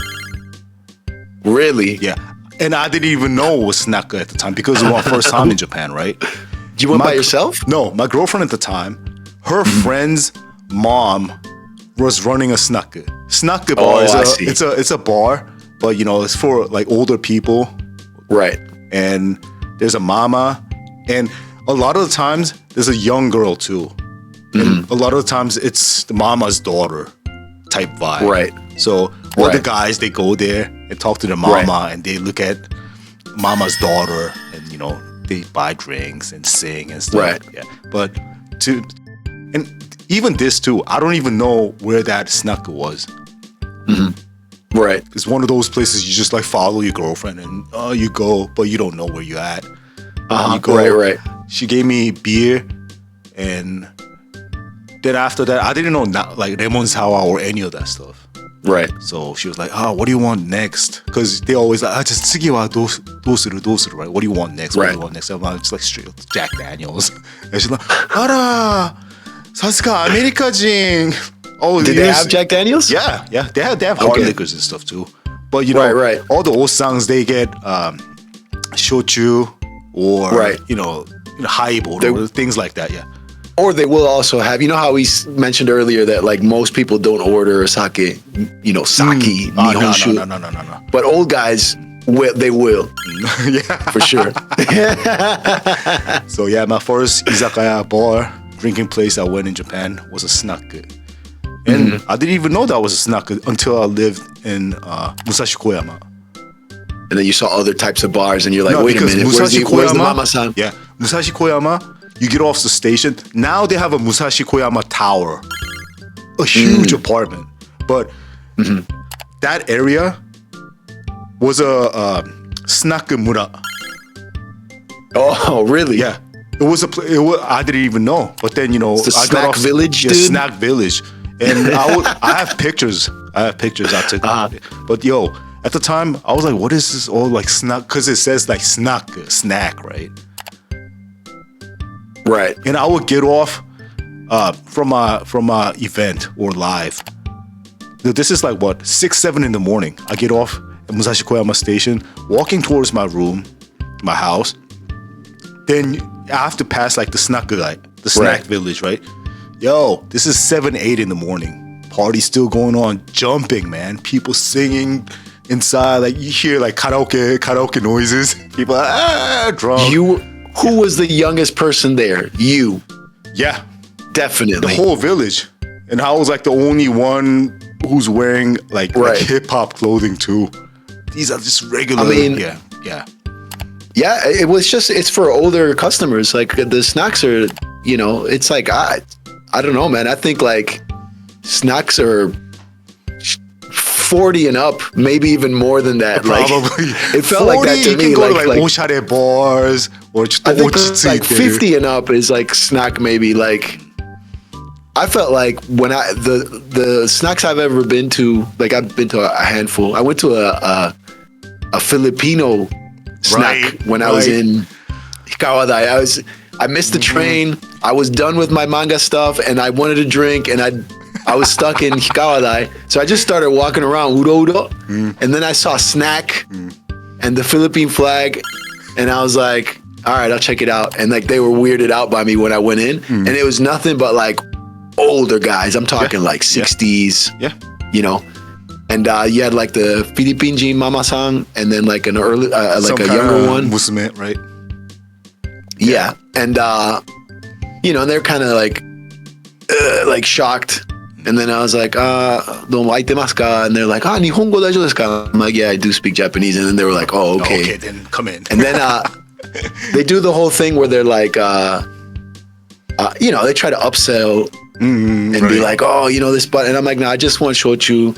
Really? Yeah. And I didn't even know it was snacka at the time because it was my first time in Japan, right? You went by yourself? No, my girlfriend at the time, her friend's mom was running a snacka. Snacka bar it's a bar, but it's for like older people. Right. And there's a mama, and a lot of the times there's a young girl too. And a lot of the times it's the mama's daughter type vibe. Right. So all the guys, they go there and talk to the mama, and they look at mama's daughter, and they buy drinks and sing and stuff. Right. Yeah. But and even this too, I don't even know where that snacka was. Right. It's one of those places you just like follow your girlfriend and you go, but you don't know where you're at. You go, right. she gave me beer, and then after that, I didn't know like Lemon Sour or any of that stuff. Right. So she was like, "Oh, what do you want next?" Because they always like, just "次はどうする, right? What do you want next? What do you want next?" I'm just like straight up Jack Daniels, and she's like, "さすがアメリカ人." Oh, did they have Jack Daniels? Yeah, they have hard liquors and stuff too. But you know, all the old songs they get shochu or highball or things like that. Yeah. Or they will also have, you know how we mentioned earlier that like most people don't order sake, sake, nihonshu. No. But old guys, they will. Yeah. For sure. So yeah, my first izakaya bar drinking place I went in Japan was a snack. And I didn't even know that was a snack until I lived in Musashi Koyama. And then you saw other types of bars and you're like, wait a minute, Musashi Koyama, where's the mama-san? Yeah, Musashi Koyama. You get off the station. Now they have a Musashi Koyama tower, a huge apartment. But that area was a snack mura. Oh, really? Yeah, it was I didn't even know. But then it's a snack village, dude. Snack village, and I have pictures. I took. But yo, at the time, I was like, what is this all like snack? Because it says like snack, right? Right. And I would get off from a event or live. This is like what 6, 7 in the morning. I get off at Musashi Koyama Station, walking towards my room, my house. Then I have to pass like the snack village, right? Yo, this is 7, 8 in the morning. Party still going on, jumping, man. People singing inside, like you hear like karaoke noises. People drunk. Who was the youngest person there? You. Yeah. Definitely. The whole village. And I was like the only one who's wearing like hip hop clothing too. These are just regular. I mean, yeah. Yeah, it's for older customers. Like the snacks are, it's like, I don't know, man. I think like snacks are 40 and up, maybe even more than that. Probably. It felt 40, like that to me. You can go to like oshare bars or I think like 50 and up is like snack maybe. Like I felt like when the snacks I've ever been to, like I've been to a handful. I went to a Filipino snack when I was in Hikawadai. I missed the train. I was done with my manga stuff and I wanted a drink and I was stuck in Hikawadai. So I just started walking around Uro. And then I saw snack and the Philippine flag. And I was like, all right, I'll check it out. And like they were weirded out by me when I went in. And it was nothing but like older guys. I'm talking like 60s. Yeah. And you had like the Philippine Jin Mama-san and then like an early, like a younger one. Musume, right? Yeah. And, they're kind of like shocked. And then I was like, domo aitemasu ka? And they're like, nihongo daijou desu ka? I'm like, yeah, I do speak Japanese. And then they were like, oh, okay. Okay, then come in. And then they do the whole thing where they're like, they try to upsell and be like, oh, this, but, and I'm like, no, I just want shochu.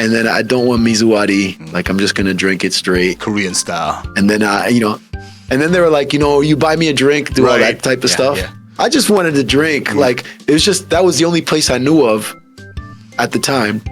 And then I don't want mizuwari. Like, I'm just going to drink it straight. Korean style. And then, and then they were like, you buy me a drink, do all that type of stuff. Yeah. I just wanted to drink. Like, it was just, that was the only place I knew of at the time.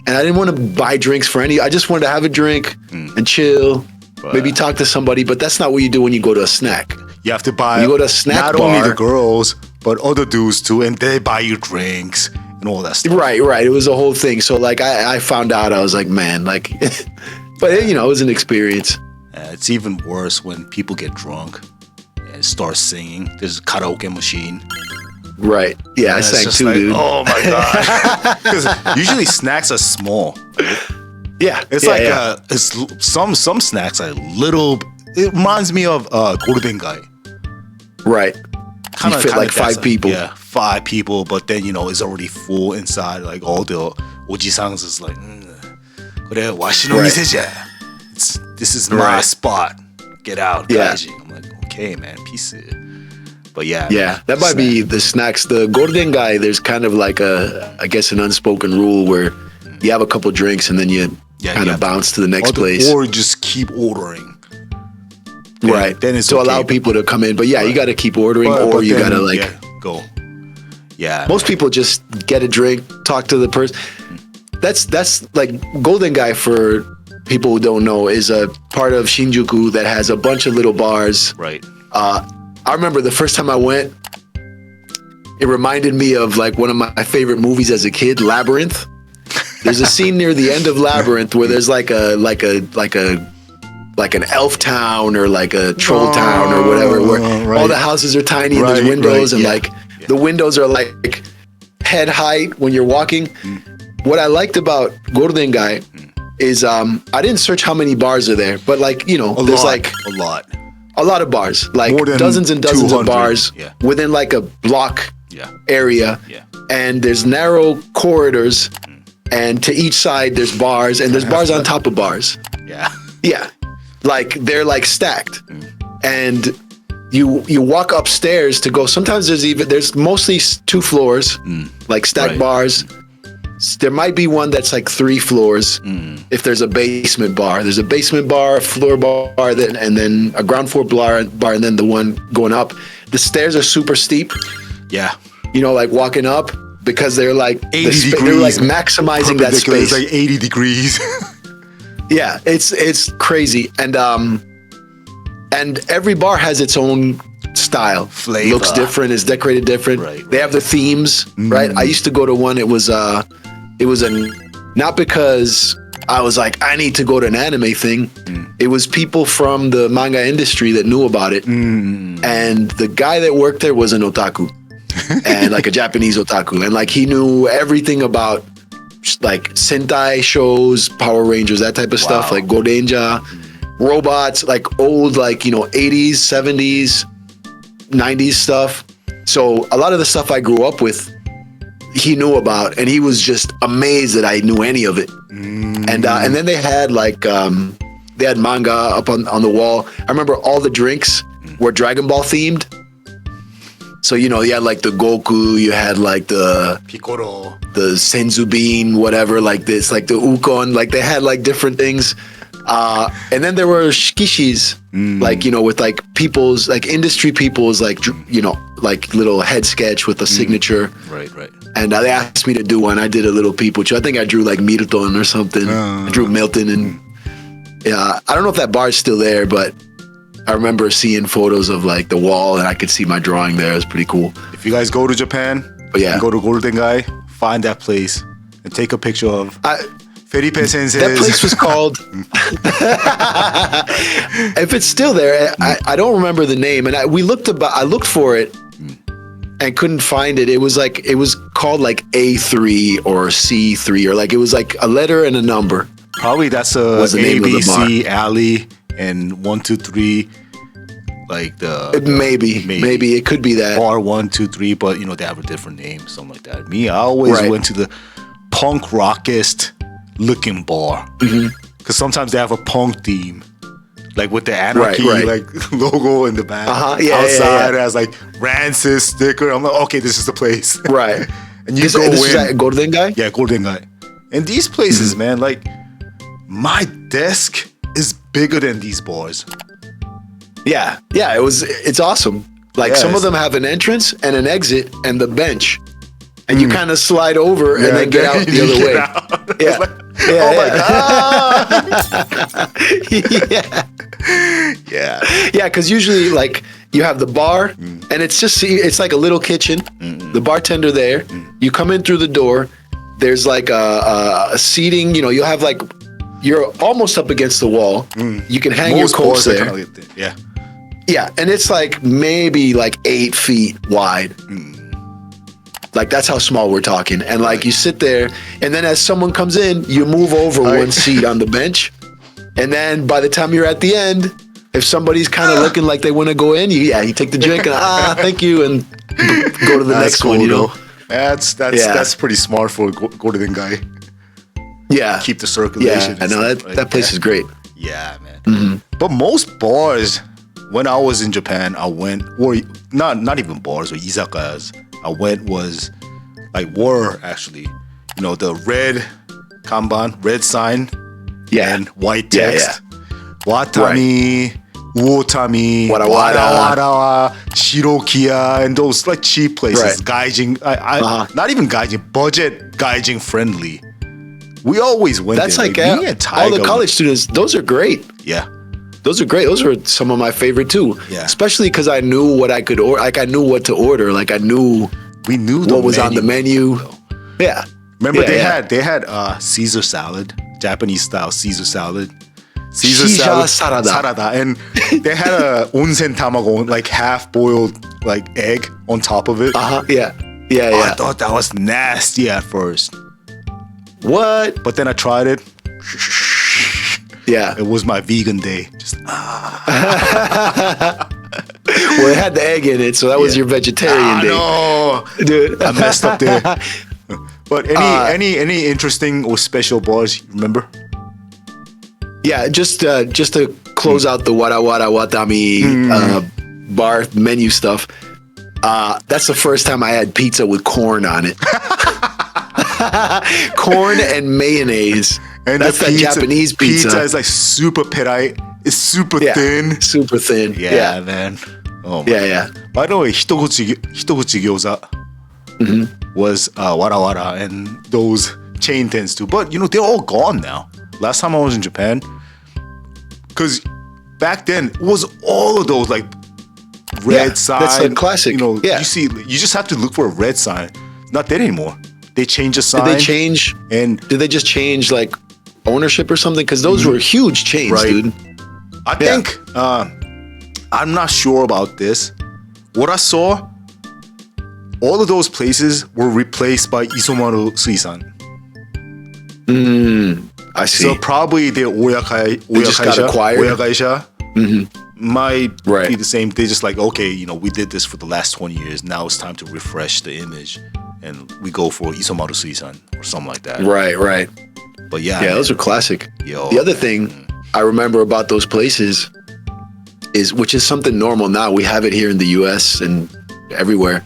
And I didn't want to buy drinks for I just wanted to have a drink and chill, maybe talk to somebody. But that's not what you do when you go to a snack. You have to buy, you go to a snack not bar, only the girls, but other dudes too. And they buy you drinks and all that stuff. Right. It was a whole thing. So like, I found out, I was like, man, like, but it was an experience. It's even worse when people get drunk and start singing. There's a karaoke machine. Right. Yeah, I sang too, dude. Oh my god. Because usually snacks are small. Right? Yeah. It's it's some snacks are little. It reminds me of Goldengai. Right. You fit like 5 people. Yeah, 5 people. But then it's already full inside. Like all the oji-sangs is like, 그래 와시노 미세자. This is my spot. Get out, Kaiji. I'm like, okay, man, peace. But yeah. Yeah, that might be the snacks. The Goldengai, there's kind of like I guess an unspoken rule where you have a couple drinks and then you kind of bounce to the next place. Or just keep ordering. Right. Then it's to okay. allow people to come in. But yeah, Right. you got to keep ordering, or you got to like go. Yeah. most people just get a drink, talk to the person. That's like Goldengai, for people who don't know, is a part of Shinjuku that has a bunch of little bars. Right. I remember the first time I went, it reminded me of like one of my favorite movies as a kid, Labyrinth. There's a scene near the end of Labyrinth where there's like an elf town or like a troll town or whatever, where right. all the houses are tiny and there's windows and like the windows are like head height when you're walking. What I liked about Goldengai is I didn't search how many bars are there, but like, you know, there's like a lot of bars, like dozens and dozens of bars within like a block area. And there's narrow corridors, and to each side there's bars, and there's bars on top of bars. Yeah. Like they're like stacked. And you walk upstairs to go. Sometimes there's mostly 2 floors, like stacked bars. There might be one that's like 3 floors. If there's a basement bar, there's a basement bar, a floor bar, and then a ground floor bar, and then the one going up. The stairs are super steep. Yeah. You know, like walking up, because they're like 80 degrees. They're like maximizing that space. It's like 80 degrees. Yeah, it's crazy, and every bar has its own style. Flavor. Looks different, is decorated different. Right. They have the themes, right? I used to go to one. It was not because I was like, I need to go to an anime thing. It was people from the manga industry that knew about it, and the guy that worked there was an otaku, and like a Japanese otaku, and like he knew everything about like Sentai shows, Power Rangers, that type of stuff, like Godenja, robots, like old, like, you know, 80s, 70s, 90s stuff. So a lot of the stuff I grew up with, he knew about, and he was just amazed that I knew any of it. And then they had like they had manga up on the wall. I remember all the drinks were Dragon Ball themed. So, you know, you had like the Goku, you had like the Piccolo, the Senzu Bean, whatever, like this, like the Ukon, like they had like different things. And then there were shikishis, like, you know, with like people's, like industry people's, like, you know, like little head sketch with a signature. Right. And they asked me to do one. I did a little people. I think I drew like Miruton or something. I drew Milton, and I don't know if that bar is still there, but I remember seeing photos of like the wall, and I could see my drawing there. It was pretty cool. If you guys go to Japan, and go to Goldengai, find that place and take a picture of Felipe Sensei. That place was called. If it's still there, I don't remember the name, and I looked for it and couldn't find it. It was called like A3 or C3, or like it was like a letter and a number. Probably that's a ABC alley and 1, 2, 3, like maybe it could be that bar 1, 2, 3, but you know they have a different name, something like that. Me, I always went to the punk rockest looking bar, because sometimes they have a punk theme, like with the anarchy like logo in the back. Outside it has like Rancid sticker. I'm like, okay, this is the place. Right. And you this go in. Is that Goldengai? Yeah, Goldengai. And these places, man, like my desk is bigger than these bars. Yeah, it's awesome. Like some of them have an entrance and an exit and the bench, and you kind of slide over and then get out the other way. Yeah. Yeah, because usually like you have the bar, and it's like a little kitchen. The bartender there. You come in through the door. There's like a seating. You know, you'll have like, you're almost up against the wall. You can hang your coats there. Yeah, and it's like maybe like 8 feet wide. Like that's how small we're talking. And like you sit there, and then as someone comes in, you move over one seat on the bench. And then by the time you're at the end, if somebody's kind of looking like they want to go in, you take the drink and thank you, and go to the next one, you know. That's pretty smart for Goldengai. Yeah. Keep the circulation. Yeah, I know that place is great. Yeah, man. But most bars, when I was in Japan, I went, or not even bars or izakayas, I went were actually, you know, the red kanban, red sign, and white text. Watami, Uotami, Wara Wara, Shirokiya, and those like cheap places. Gaijin, not even gaijin, budget gaijin friendly. We always went That's there. like me and all the Taiga college students. Those are great. Yeah. Those are great. Those were some of my favorite too. Yeah. Especially because I knew what I could order. Like I knew what to order. Like I knew what was on the menu. Yeah. Remember they had Caesar salad, Japanese style Caesar salad. Caesar salad, sarada, and they had a onsen tamago, like half boiled like egg on top of it. Yeah. I thought that was nasty at first. What? But then I tried it. Yeah. It was my vegan day. Just Well, it had the egg in it, so that was your vegetarian day. No, dude, I messed up there. But any interesting or special bars you remember? Yeah, just to close out the wara watami bar menu stuff. That's the first time I had pizza with corn on it. Corn and mayonnaise. And that's that Japanese pizza. Pizza is like super perai. It's super thin. Super thin. Yeah, man. Oh my God. By the way, hitoguchi gyoza was wara and those chain tens too. But you know, they're all gone now. Last time I was in Japan, because back then it was all of those like red sign. That's a classic. You know, you just have to look for a red sign. It's not there anymore. They changed the sign. Did they change? And did they just change like ownership or something? Because those were huge chains, dude. I think I'm not sure about this. What I saw, all of those places were replaced by Isomaru Suisan. I see. So probably the Oyakaisha might be the same. They're just like, okay, you know, we did this for the last 20 years. Now it's time to refresh the image. And we go for Isomaru Suisan or something like that. Right. But yeah, those are classic. Yo. The other thing I remember about those places is, which is something normal now, we have it here in the US and everywhere,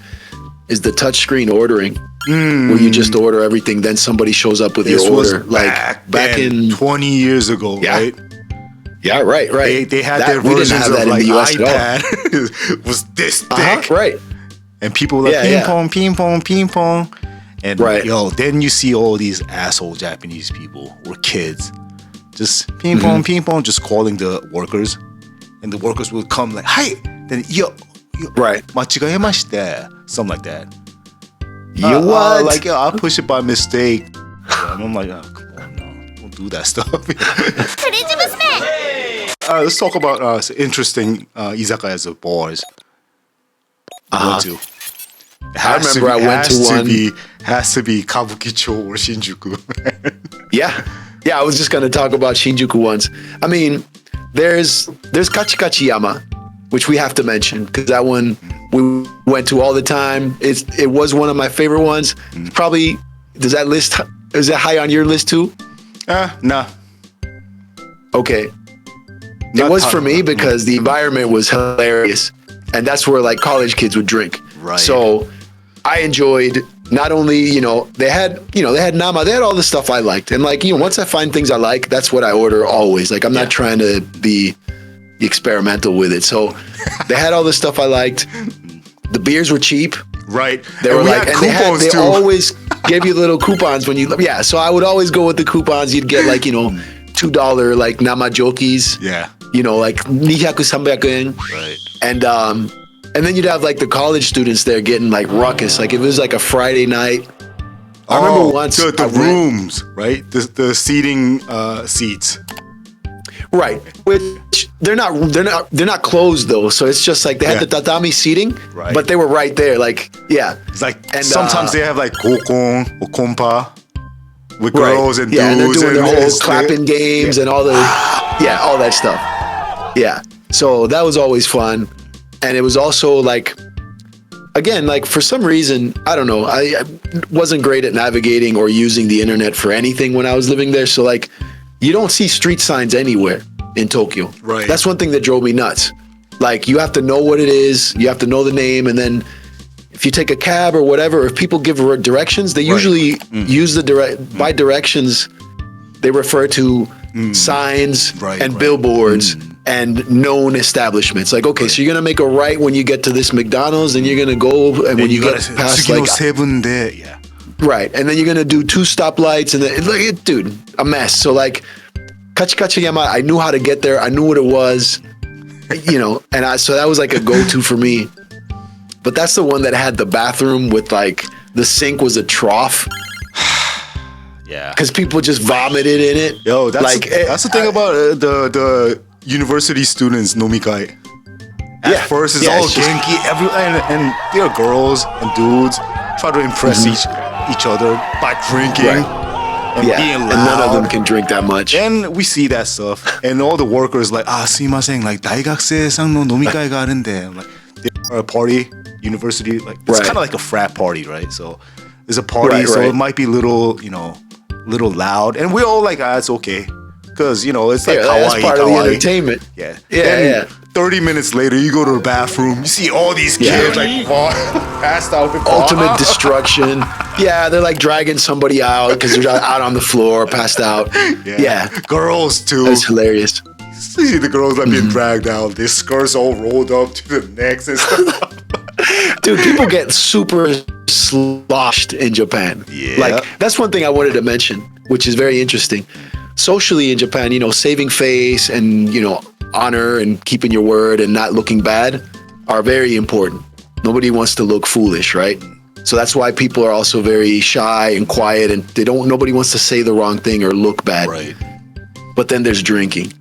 is the touchscreen ordering. Where you just order everything, then somebody shows up with your order. Like back in 20 years ago, right? Yeah, right. They had their versions of like iPad. It was this thick. Right. And people were like, ping pong. And then you see all these asshole Japanese people or kids just ping pong, just calling the workers. And the workers will come like, hi. Then, machigaemashite. Something like that. You what? Like, I'll push it by mistake. And I'm like, oh, come on, no. Don't do that stuff. Let's talk about interesting izakayas of bars. Go to. I remember I went to one. Has to be Kabukicho or Shinjuku. Yeah, I was just gonna talk about Shinjuku ones. I mean, there's Kachikachiyama, which we have to mention because that one we went to all the time. It was one of my favorite ones. Probably is that high on your list too? Nah. Okay. It was for me because the environment was hilarious, and that's where like college kids would drink. Right. So I enjoyed not only, they had nama, they had all the stuff I liked. And like, once I find things I like, that's what I order always. Like, I'm not trying to be experimental with it. So they had all the stuff I liked. The beers were cheap. Right. They were like, and they always gave you little coupons when you, so I would always go with the coupons. You'd get like, $2 like nama jokis. Yeah. Like 200-300 yen. Right. And then you'd have like the college students there getting like ruckus. Like it was like a Friday night. I remember once the rooms, right? The seating seats. Right. Which they're not closed though. So it's just like they had the tatami seating, but they were right there. Like, It's like and sometimes they have like gokon or kompa with girls and dudes. And they're doing their whole clapping games and all the all that stuff. Yeah. So that was always fun. And it was also like, again, like for some reason, I don't know, I wasn't great at navigating or using the internet for anything when I was living there. So like, you don't see street signs anywhere in Tokyo. Right. That's one thing that drove me nuts. Like you have to know what it is, you have to know the name, and then if you take a cab or whatever, if people give directions, they usually use by directions, they refer to signs and billboards. and known establishments. Like, okay, so you're gonna make a right when you get to this McDonald's, and you're gonna go, and when you get past like yeah, right, and then you're gonna do 2 stoplights, and then like, dude, a mess. So like, Kachikachiyama, I knew how to get there. I knew what it was, you know, and so that was like a go-to for me. But that's the one that had the bathroom with like the sink was a trough. Yeah, because people just vomited in it. Yo, that's like that's the thing about the university students nomikai. At first, it's all genki, and there are girls and dudes try to impress each other by drinking and being loud. And none of them can drink that much. And we see that stuff, and all the workers like, sumimasen, like daigakse-san no nomikai ga arunde. I'm like, they're a party, university, like it's kind of like a frat party, right? So there's a party, so it might be little loud, and we're all like, it's okay, because you know it's like kawaii, that's part of the entertainment. Yeah. 30 minutes later, you go to the bathroom, you see all these kids like passed out. Ultimate destruction. Yeah, they're like dragging somebody out because they're out on the floor, passed out. Yeah. Girls too. That's hilarious. See the girls that being dragged out, their skirts all rolled up to the necks and stuff. Dude, people get super sloshed in Japan. Yeah. Like, that's one thing I wanted to mention, which is very interesting. Socially in Japan, you know, saving face and, you know, honor and keeping your word and not looking bad are very important. Nobody wants to look foolish, right? So that's why people are also very shy and quiet, and nobody wants to say the wrong thing or look bad. Right. But then there's drinking.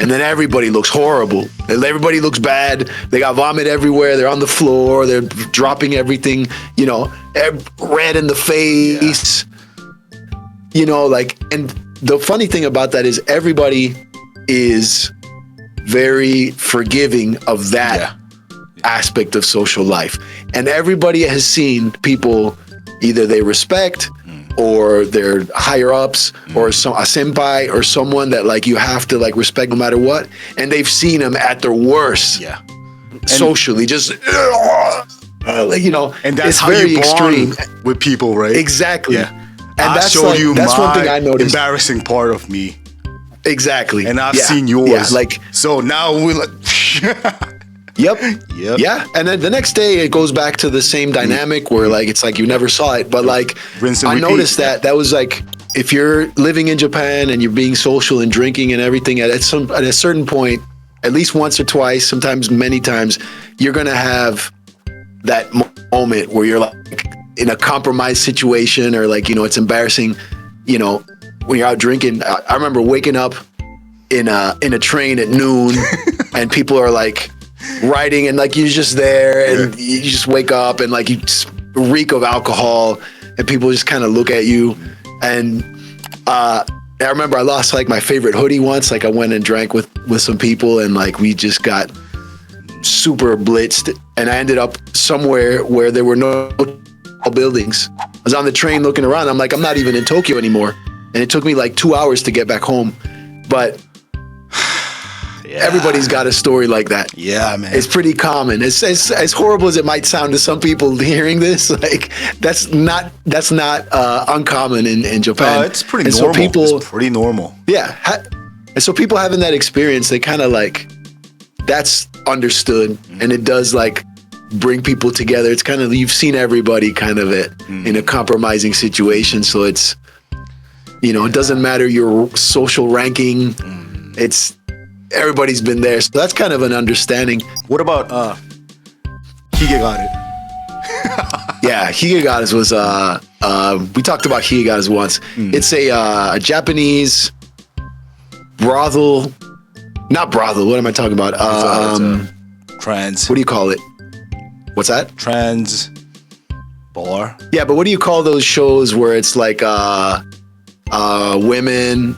And then everybody looks horrible. Everybody looks bad. They got vomit everywhere. They're on the floor. They're dropping everything, you know, red in the face. You know, like, and the funny thing about that is everybody is very forgiving of that aspect of social life. And everybody has seen people either they respect or they're higher ups or a senpai or someone that like you have to like respect no matter what. And they've seen them at their worst socially, just you know, and that's it's how very you bond extreme with people, right? Exactly. Yeah. And I that's showed like, you that's one thing I noticed. Embarrassing part of me. Exactly. And I've seen yours. Yeah, like, so now we're like Yep. Yeah. And then the next day it goes back to the same dynamic where like it's like you never saw it. But like I noticed that was like if you're living in Japan and you're being social and drinking and everything at a certain point, at least once or twice, sometimes many times, you're gonna have that moment where you're like in a compromised situation or like, you know, it's embarrassing, you know, when you're out drinking. I remember waking up in a train at noon and people are like riding and like you're just there and you just wake up and like you just reek of alcohol and people just kind of look at you. And I remember I lost like my favorite hoodie once. Like I went and drank with some people and like we just got super blitzed and I ended up somewhere where there were no buildings. I was on the train looking around. I'm like, I'm not even in Tokyo anymore. And it took me like 2 hours to get back home. But everybody's got a story like that. Yeah, man. It's pretty common. It's as horrible as it might sound to some people hearing this. Like that's not uncommon in Japan. It's pretty normal. So it's pretty normal. Yeah. And so people having that experience, they kind of like, that's understood. And it does like bring people together. It's kind of, you've seen everybody kind of in a compromising situation. So it's, you know, it doesn't matter your social ranking. It's, everybody's been there. So that's kind of an understanding. What about Higegaru? Yeah, Higegaru was we talked about Higegaru once. It's a Japanese brothel. Not brothel, what am I talking about? Trans. What do you call it? What's that? Trans bar. Yeah, but what do you call those shows where it's like women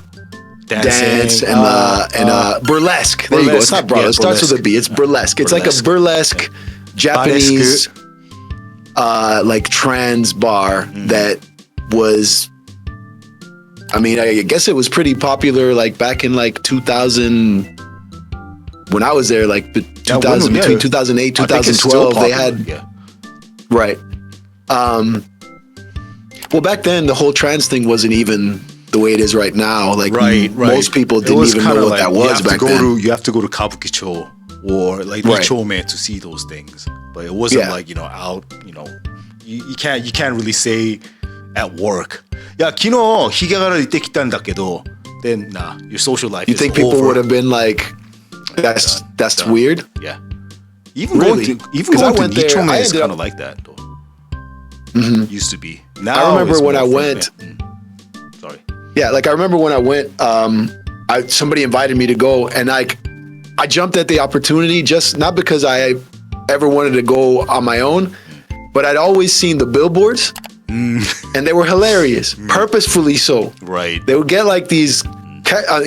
dance and burlesque. There you go. It's not brothel. It starts with a B. It's burlesque. It's like a burlesque Japanese like trans bar that was, I mean, I guess it was pretty popular like back in like 2000 when I was there, like between 2008 2012 they had right. Well, back then the whole trans thing wasn't even the way it is right now. Like right. most people didn't even know what that was back then. You have to go to Kabukicho or like Nichome to see those things. But it wasn't like, out, you can't really say at work. Yeah, 昨日ヒゲ柄行ってきたんだけど then nah, your social life you is think people over. would have been like that's weird? Yeah. Even going to Nichome is kind of like that though. Used to be. Now I remember when I went. Sorry. Yeah, like I remember when I went. Somebody invited me to go, and I jumped at the opportunity just not because I ever wanted to go on my own, but I'd always seen the billboards, and they were hilarious, purposefully so. Right. They would get like these.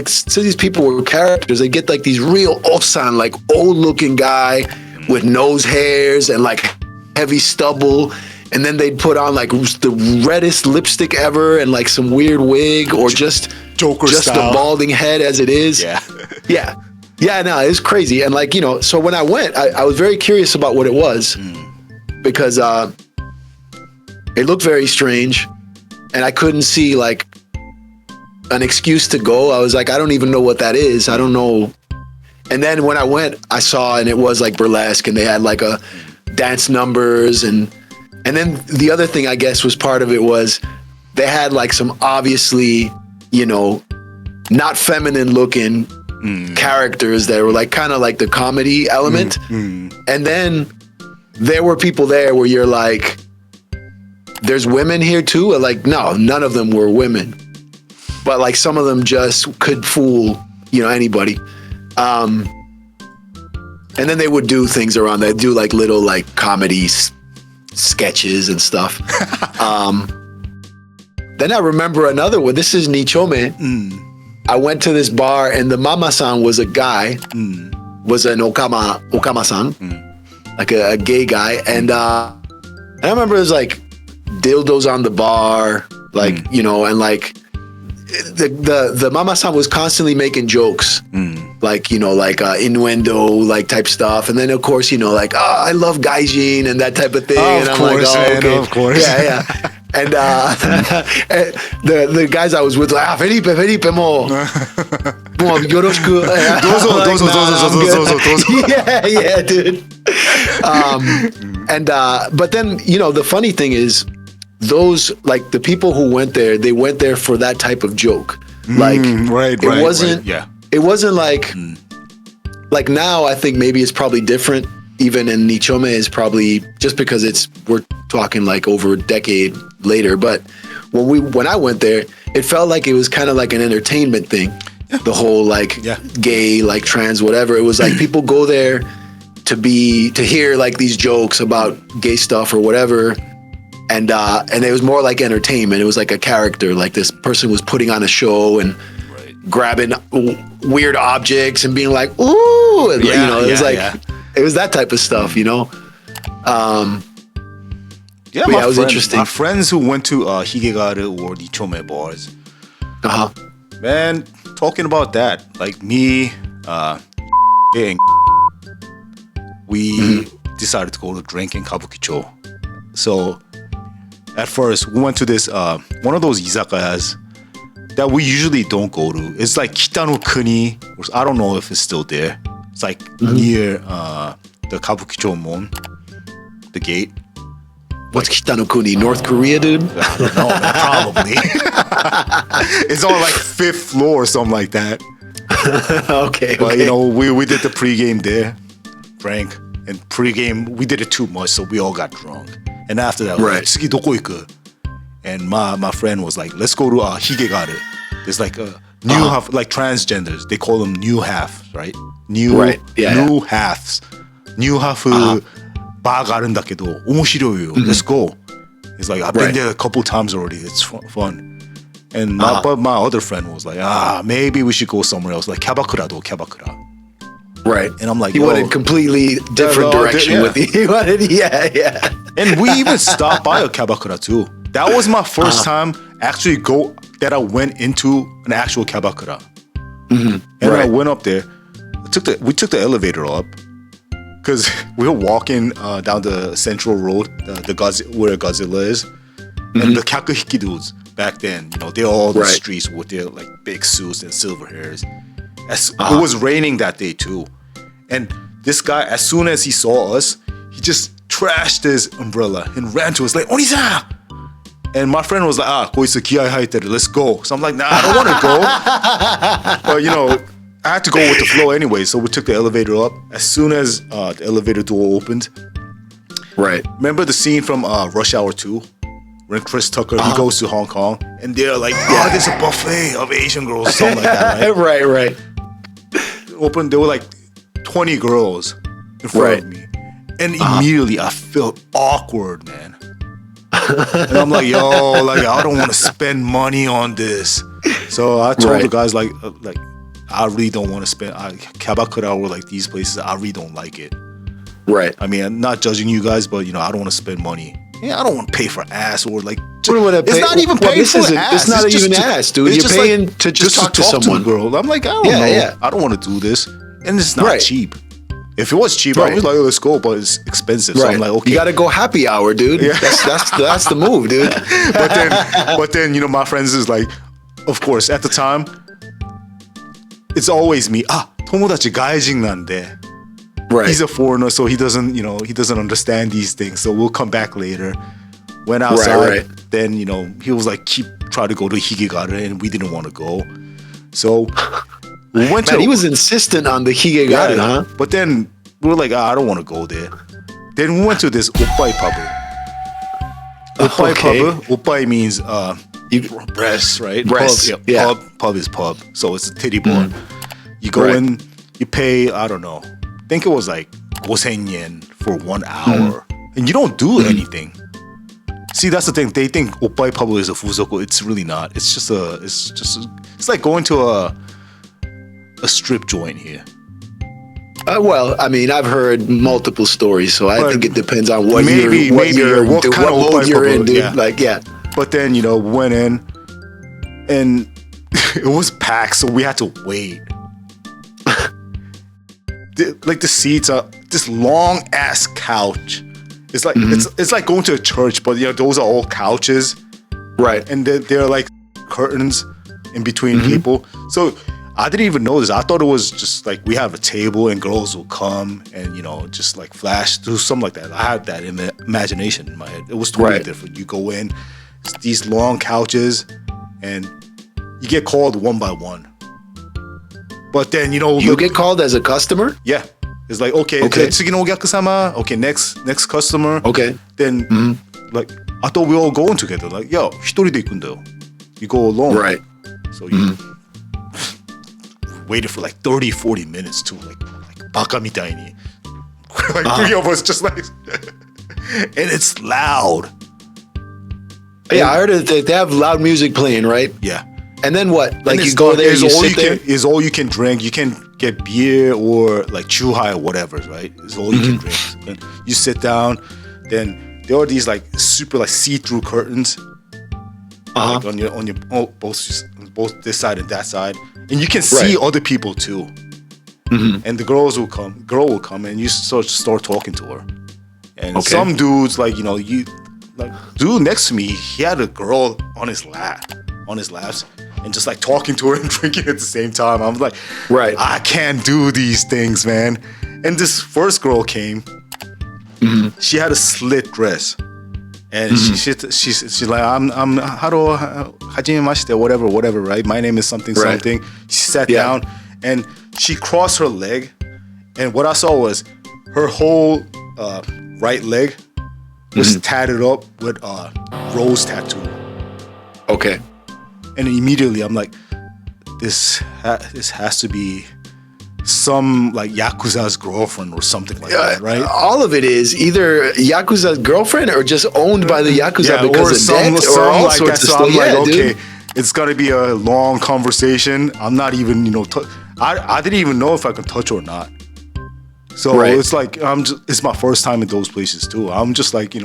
So these people were characters. They get like these real osan, like old-looking guy with nose hairs and like heavy stubble. And then they'd put on like the reddest lipstick ever and like some weird wig or just Joker just style. a balding head as it is. Yeah. No, it's crazy. And like, so when I went, I was very curious about what it was because it looked very strange and I couldn't see like an excuse to go. I was like, I don't even know what that is. I don't know. And then when I went, I saw and it was like burlesque and they had like a dance numbers and then the other thing I guess was part of it was they had like some obviously, not feminine looking characters that were like kind of like the comedy element. And then there were people there where you're like, there's women here too? Or like, no, none of them were women. But like some of them just could fool, anybody. And then they would do things around that, do like little like comedies. Sketches and stuff. Then I remember another one. This is Nichome. I went to this bar and the mama-san was a guy, was an okama-san, like a gay guy. And I remember it was like dildos on the bar, like, and like the mama-san was constantly making jokes. Like, innuendo, like type stuff. And then of course, like, I love gaijin and that type of thing. Of course, okay. Of course. Yeah. And the guys I was with, like, Felipe, mo yoroshiku. Yeah, dude. But then, the funny thing is, those, like, the people who went there, they went there for that type of joke. Like, it wasn't. Yeah. It wasn't like now I think maybe it's probably different. Even in Nichome is probably just because we're talking like over a decade later. But when I went there, it felt like it was kind of like an entertainment thing. Yeah. The whole like gay, like trans, whatever. It was like people go there to hear like these jokes about gay stuff or whatever. And it was more like entertainment. It was like a character, like this person was putting on a show and grabbing weird objects and being like, ooh, and, it was that type of stuff, it was interesting. My friends who went to Higegare or Nichome bars, man, talking about that, like me, and we decided to go to drink in Kabukicho. So at first we went to this one of those izakayas that we usually don't go to. It's like Kita-no-Kuni. I don't know if it's still there. It's like near the Kabukicho Mon, the gate. What's Kita-no-Kuni? North Korea, dude? I don't know, man, probably. It's on like 5th floor or something like that. Okay. But we did the pregame there, Frank. And pregame, we did it too much, so we all got drunk. And after that, we're like, Sugi, doko iku? And my friend was like, let's go to Higegare. There's like a new half, like transgenders. They call them new half, right? New halves. New half barがあるんだけど面白いよ. Let's go. He's like, I've been there a couple times already. It's fun. And but my other friend was like, maybe we should go somewhere else, like Kyabakura. Right. And I'm like, he wanted completely different direction with you. He wanted, And we even stopped by a Kyabakura too. That was my first time actually that I went into an actual Kyabakura. And when I went up there, we took the elevator up because we were walking down the central road, where Godzilla is, and the Kakuhiki dudes, back then, they're all the Right. streets with their like big suits and silver hairs. It was raining that day too, and this guy, as soon as he saw us, he just trashed his umbrella and ran to us like Oni-san. And my friend was like, koitsu kiai haiteru, let's go. So I'm like, nah, I don't want to go. But I had to go with the flow anyway. So we took the elevator up. As soon as the elevator door opened, Right. remember the scene from Rush Hour 2? When Chris Tucker, he goes to Hong Kong and they're like, there's a buffet of Asian girls or something like that, right? Right. Open, there were like 20 girls in front of me. And immediately I felt awkward, man. And I'm like, yo, like I don't want to spend money on this. So I told the guys like I really don't want to spend. Kabakura or like these places, I really don't like it. Right. I mean, I'm not judging you guys, but I don't want to spend money. Yeah, I don't want to pay for ass or like. It's not even paying for ass. It's not even ass, dude. You're paying like, to just talk to someone. Girl. I'm like, I don't know. Yeah. I don't want to do this, and it's not cheap. If it was cheap, I was like, let's go, but it's expensive. So I'm like, okay. You got to go happy hour, dude. Yeah. That's the move, dude. but then, my friends is like, of course, at the time, it's always me. 友達外人なんで. Right. He's a foreigner, so he doesn't understand these things. So we'll come back later. Went outside. Then, he was like, try to go to Higegara, and we didn't want to go. So we went he was insistent on the Higegara, huh? But then we were like, I don't want to go there. Then we went to this oppai pub. Oppai pub. Oppai means breast, right? Breast. Pub, yeah. Pub is pub. So it's a titty bar. You go in, you pay, I don't know. I think it was like 5,000 yen for 1 hour. And you don't do anything. See, that's the thing. They think oppai pub is a fuzoku. It's really not. It's like going to a strip joint here. Well, I mean, I've heard multiple stories, so I think it depends on what kind of mode you're in, dude. Yeah. Like, yeah. But then, we went in and it was packed, so we had to wait. The seats are this long ass couch. It's like it's like going to a church, but those are all couches, right? And they're like curtains in between people. So I didn't even know this. I thought it was just like we have a table and girls will come and just like flash, do something like that. I had that imagination in my head. It was totally different. You go in, it's these long couches, and you get called one by one. But then you get called as a customer. Yeah, it's like okay. 次のお客様. Okay, next customer. Okay. Then like I thought we all going together. Like yo, 一人で行くんだよ. You go alone. Right. So you waited for like 30, 40 minutes too. Like baka mitai ni. Like three of us just like, and it's loud. Yeah, I heard that they have loud music playing, right? Yeah. And then what? Like you go there, you sit there? Is all you can drink. You can get beer or like chuhai or whatever, right? Is all you can drink. And you sit down. Then there are these like super like see-through curtains, like on your both this side and that side, and you can see other people too. And the girl will come, and you start talking to her. And some dudes like dude next to me, he had a girl on his laps. And just like talking to her and drinking at the same time. I'm like, I can't do these things, man. And this first girl came. She had a slit dress, and she's like, I'm Haro Hajimemashite, whatever, right? My name is something. She sat down, and she crossed her leg, and what I saw was her whole right leg was tatted up with rose tattoo. Okay. And immediately I'm like, this has to be some like Yakuza's girlfriend or something like that, right? All of it is either Yakuza's girlfriend or just owned by the Yakuza because of debt or all like sorts that. of So I'm stuff. like, okay, it's gonna be a long conversation. I'm not even, I didn't even know if I could touch her or not. So it's like it's my first time in those places too. I'm just like,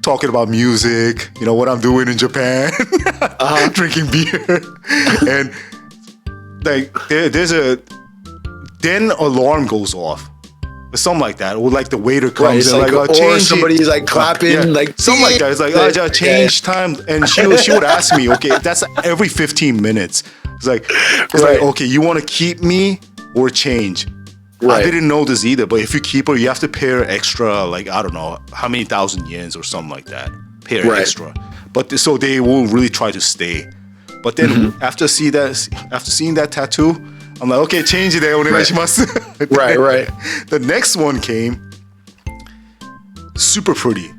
talking about music, what I'm doing in Japan, drinking beer, and like there's then alarm goes off, something like that. Or like the waiter Right, comes it's and like, like, oh, or change somebody's like clapping, like something like that. It's like, oh, change time, and she would ask me, okay, that's every 15 minutes. It's like, okay, you want to keep me or change? Right. I didn't know this either, but if you keep her, you have to pay her extra, like, I don't know how many thousand yens or something like that. Pay her extra. But so they will really try to stay. But then after seeing that tattoo, I'm like, okay, change it. Right. The next one came, super pretty.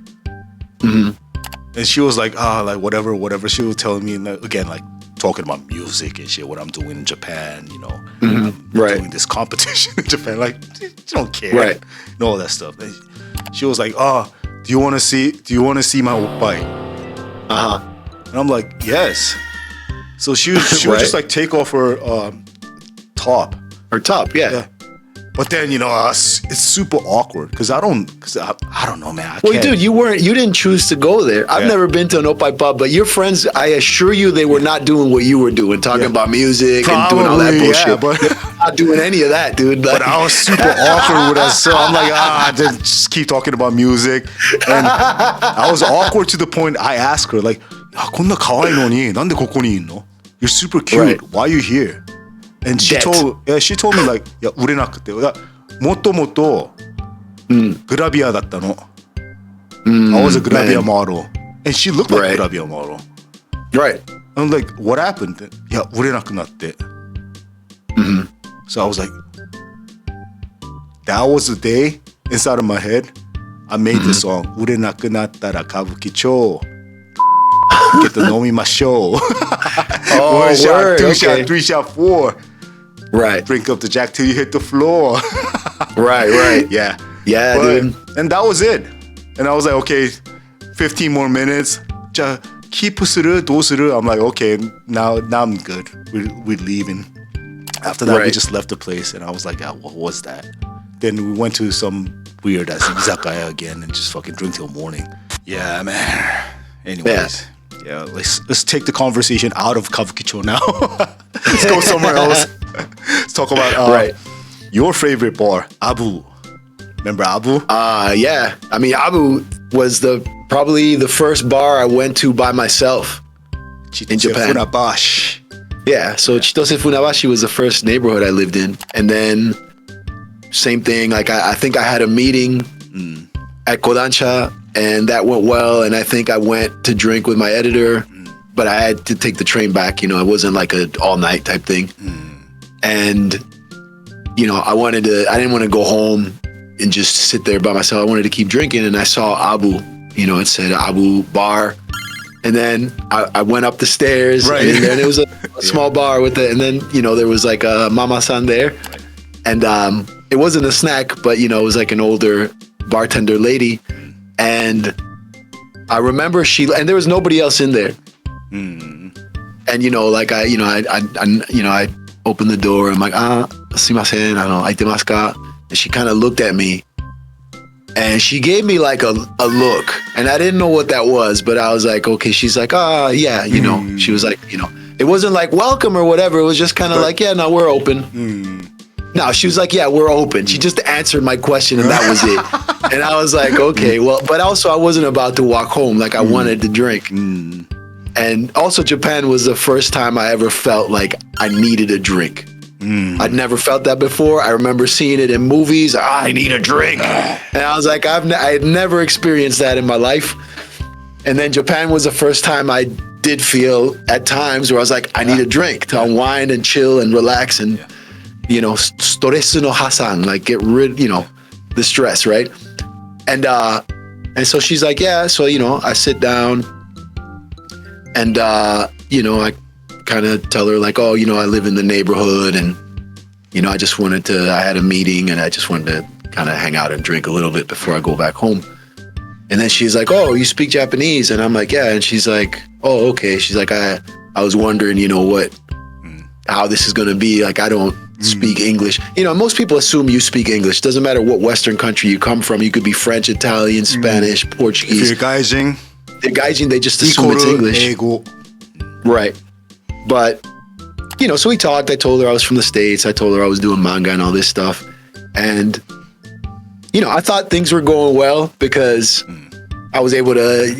And she was like, like whatever. She was telling me, again, like talking about music and shit, what I'm doing in Japan, you know, doing this competition in Japan. Like, you don't care, and all that stuff. And she was like, do you want to see my oppai? And I'm like, yes. So she would just like take off her top. Her top, yeah. But then, you know, it's super awkward because I don't know, man. Well, dude, you didn't choose to go there. I've never been to an oppai pub, but your friends, I assure you, they were not doing what you were doing, talking about music and doing all that bullshit. But not doing any of that, dude. But I was super awkward with us, so I'm like, just keep talking about music. And I was awkward to the point I asked her, like, こんな可愛いのになんでここにいんの? You're super cute. Why are you here? And she told me like, いや売れなくて、もともとグラビアだったの。I was a Gravia model, and she looked like a Gravia model. Right. I'm like, what happened? いや売れなくなって。So I was like, that was the day inside of my head. I made the song. 売れなくなったら歌舞伎町。Get to know me, my show. One shot, two shot, three shot, four. Right. Drink up the jack till you hit the floor. Right. Yeah, dude. And that was it. And I was like, okay, 15 more minutes. 자, keep suru, do suru. I'm like, okay, now I'm good. We're leaving. After that, we just left the place, and I was like, what was that? Then we went to some weird ass Izakaya again and just fucking drink till morning. Yeah, man. Anyways. Yeah, let's take the conversation out of Kabukicho now. Let's go somewhere else. Let's talk about your favorite bar, A.Bleu. Remember A.Bleu? Yeah. I mean, A.Bleu was probably the first bar I went to by myself in Japan. Funabashi. Yeah, so Chitose Funabashi was the first neighborhood I lived in. And then same thing, like I think I had a meeting at Kodansha, and that went well. And I think I went to drink with my editor, but I had to take the train back. You know, it wasn't like an all night type thing. And, you know, I didn't want to go home and just sit there by myself. I wanted to keep drinking. And I saw A.Bleu, you know, it said A.Bleu bar. And then I went up the stairs, and then it was a small bar with it. And then, you know, there was like a mama-san there. And it wasn't a snack, but, you know, it was like an older bartender lady. And I remember and there was nobody else in there. And, you know, like I opened the door. I'm like, sumimasen, aitemasu ka? And she kind of looked at me, and she gave me like a look, and I didn't know what that was, but I was like, okay. She's like, yeah, you know, she was like, you know, it wasn't like welcome or whatever. It was just kind of like, yeah, no, we're open. No, she was like, yeah, we're open. She just answered my question, and that was it. And I was like, okay, well, but also I wasn't about to walk home. Like I wanted to drink. And also Japan was the first time I ever felt like I needed a drink. I'd never felt that before. I remember seeing it in movies. I need a drink. And I was like, I had never experienced that in my life. And then Japan was the first time I did feel at times where I was like, I need a drink to unwind and chill and relax and, you know, storesu no hasan, like get rid, you know, the stress, right? And so she's like, yeah. So, you know, I sit down and, you know, I kind of tell her like, oh, you know, I live in the neighborhood, and, you know, I had a meeting, and I just wanted to kind of hang out and drink a little bit before I go back home. And then she's like, oh, you speak Japanese? And I'm like, yeah. And she's like, oh, okay. She's like, I was wondering, you know, how this is going to be. Like, I don't speak English. You know, most people assume you speak English. Doesn't matter what Western country you come from. You could be French, Italian, Spanish, Portuguese. If you're gaijin. They're gaijin, they just assume it's English. Eigo. Right. But, you know, so we talked. I told her I was from the States. I told her I was doing manga and all this stuff. And I thought things were going well because I was able to,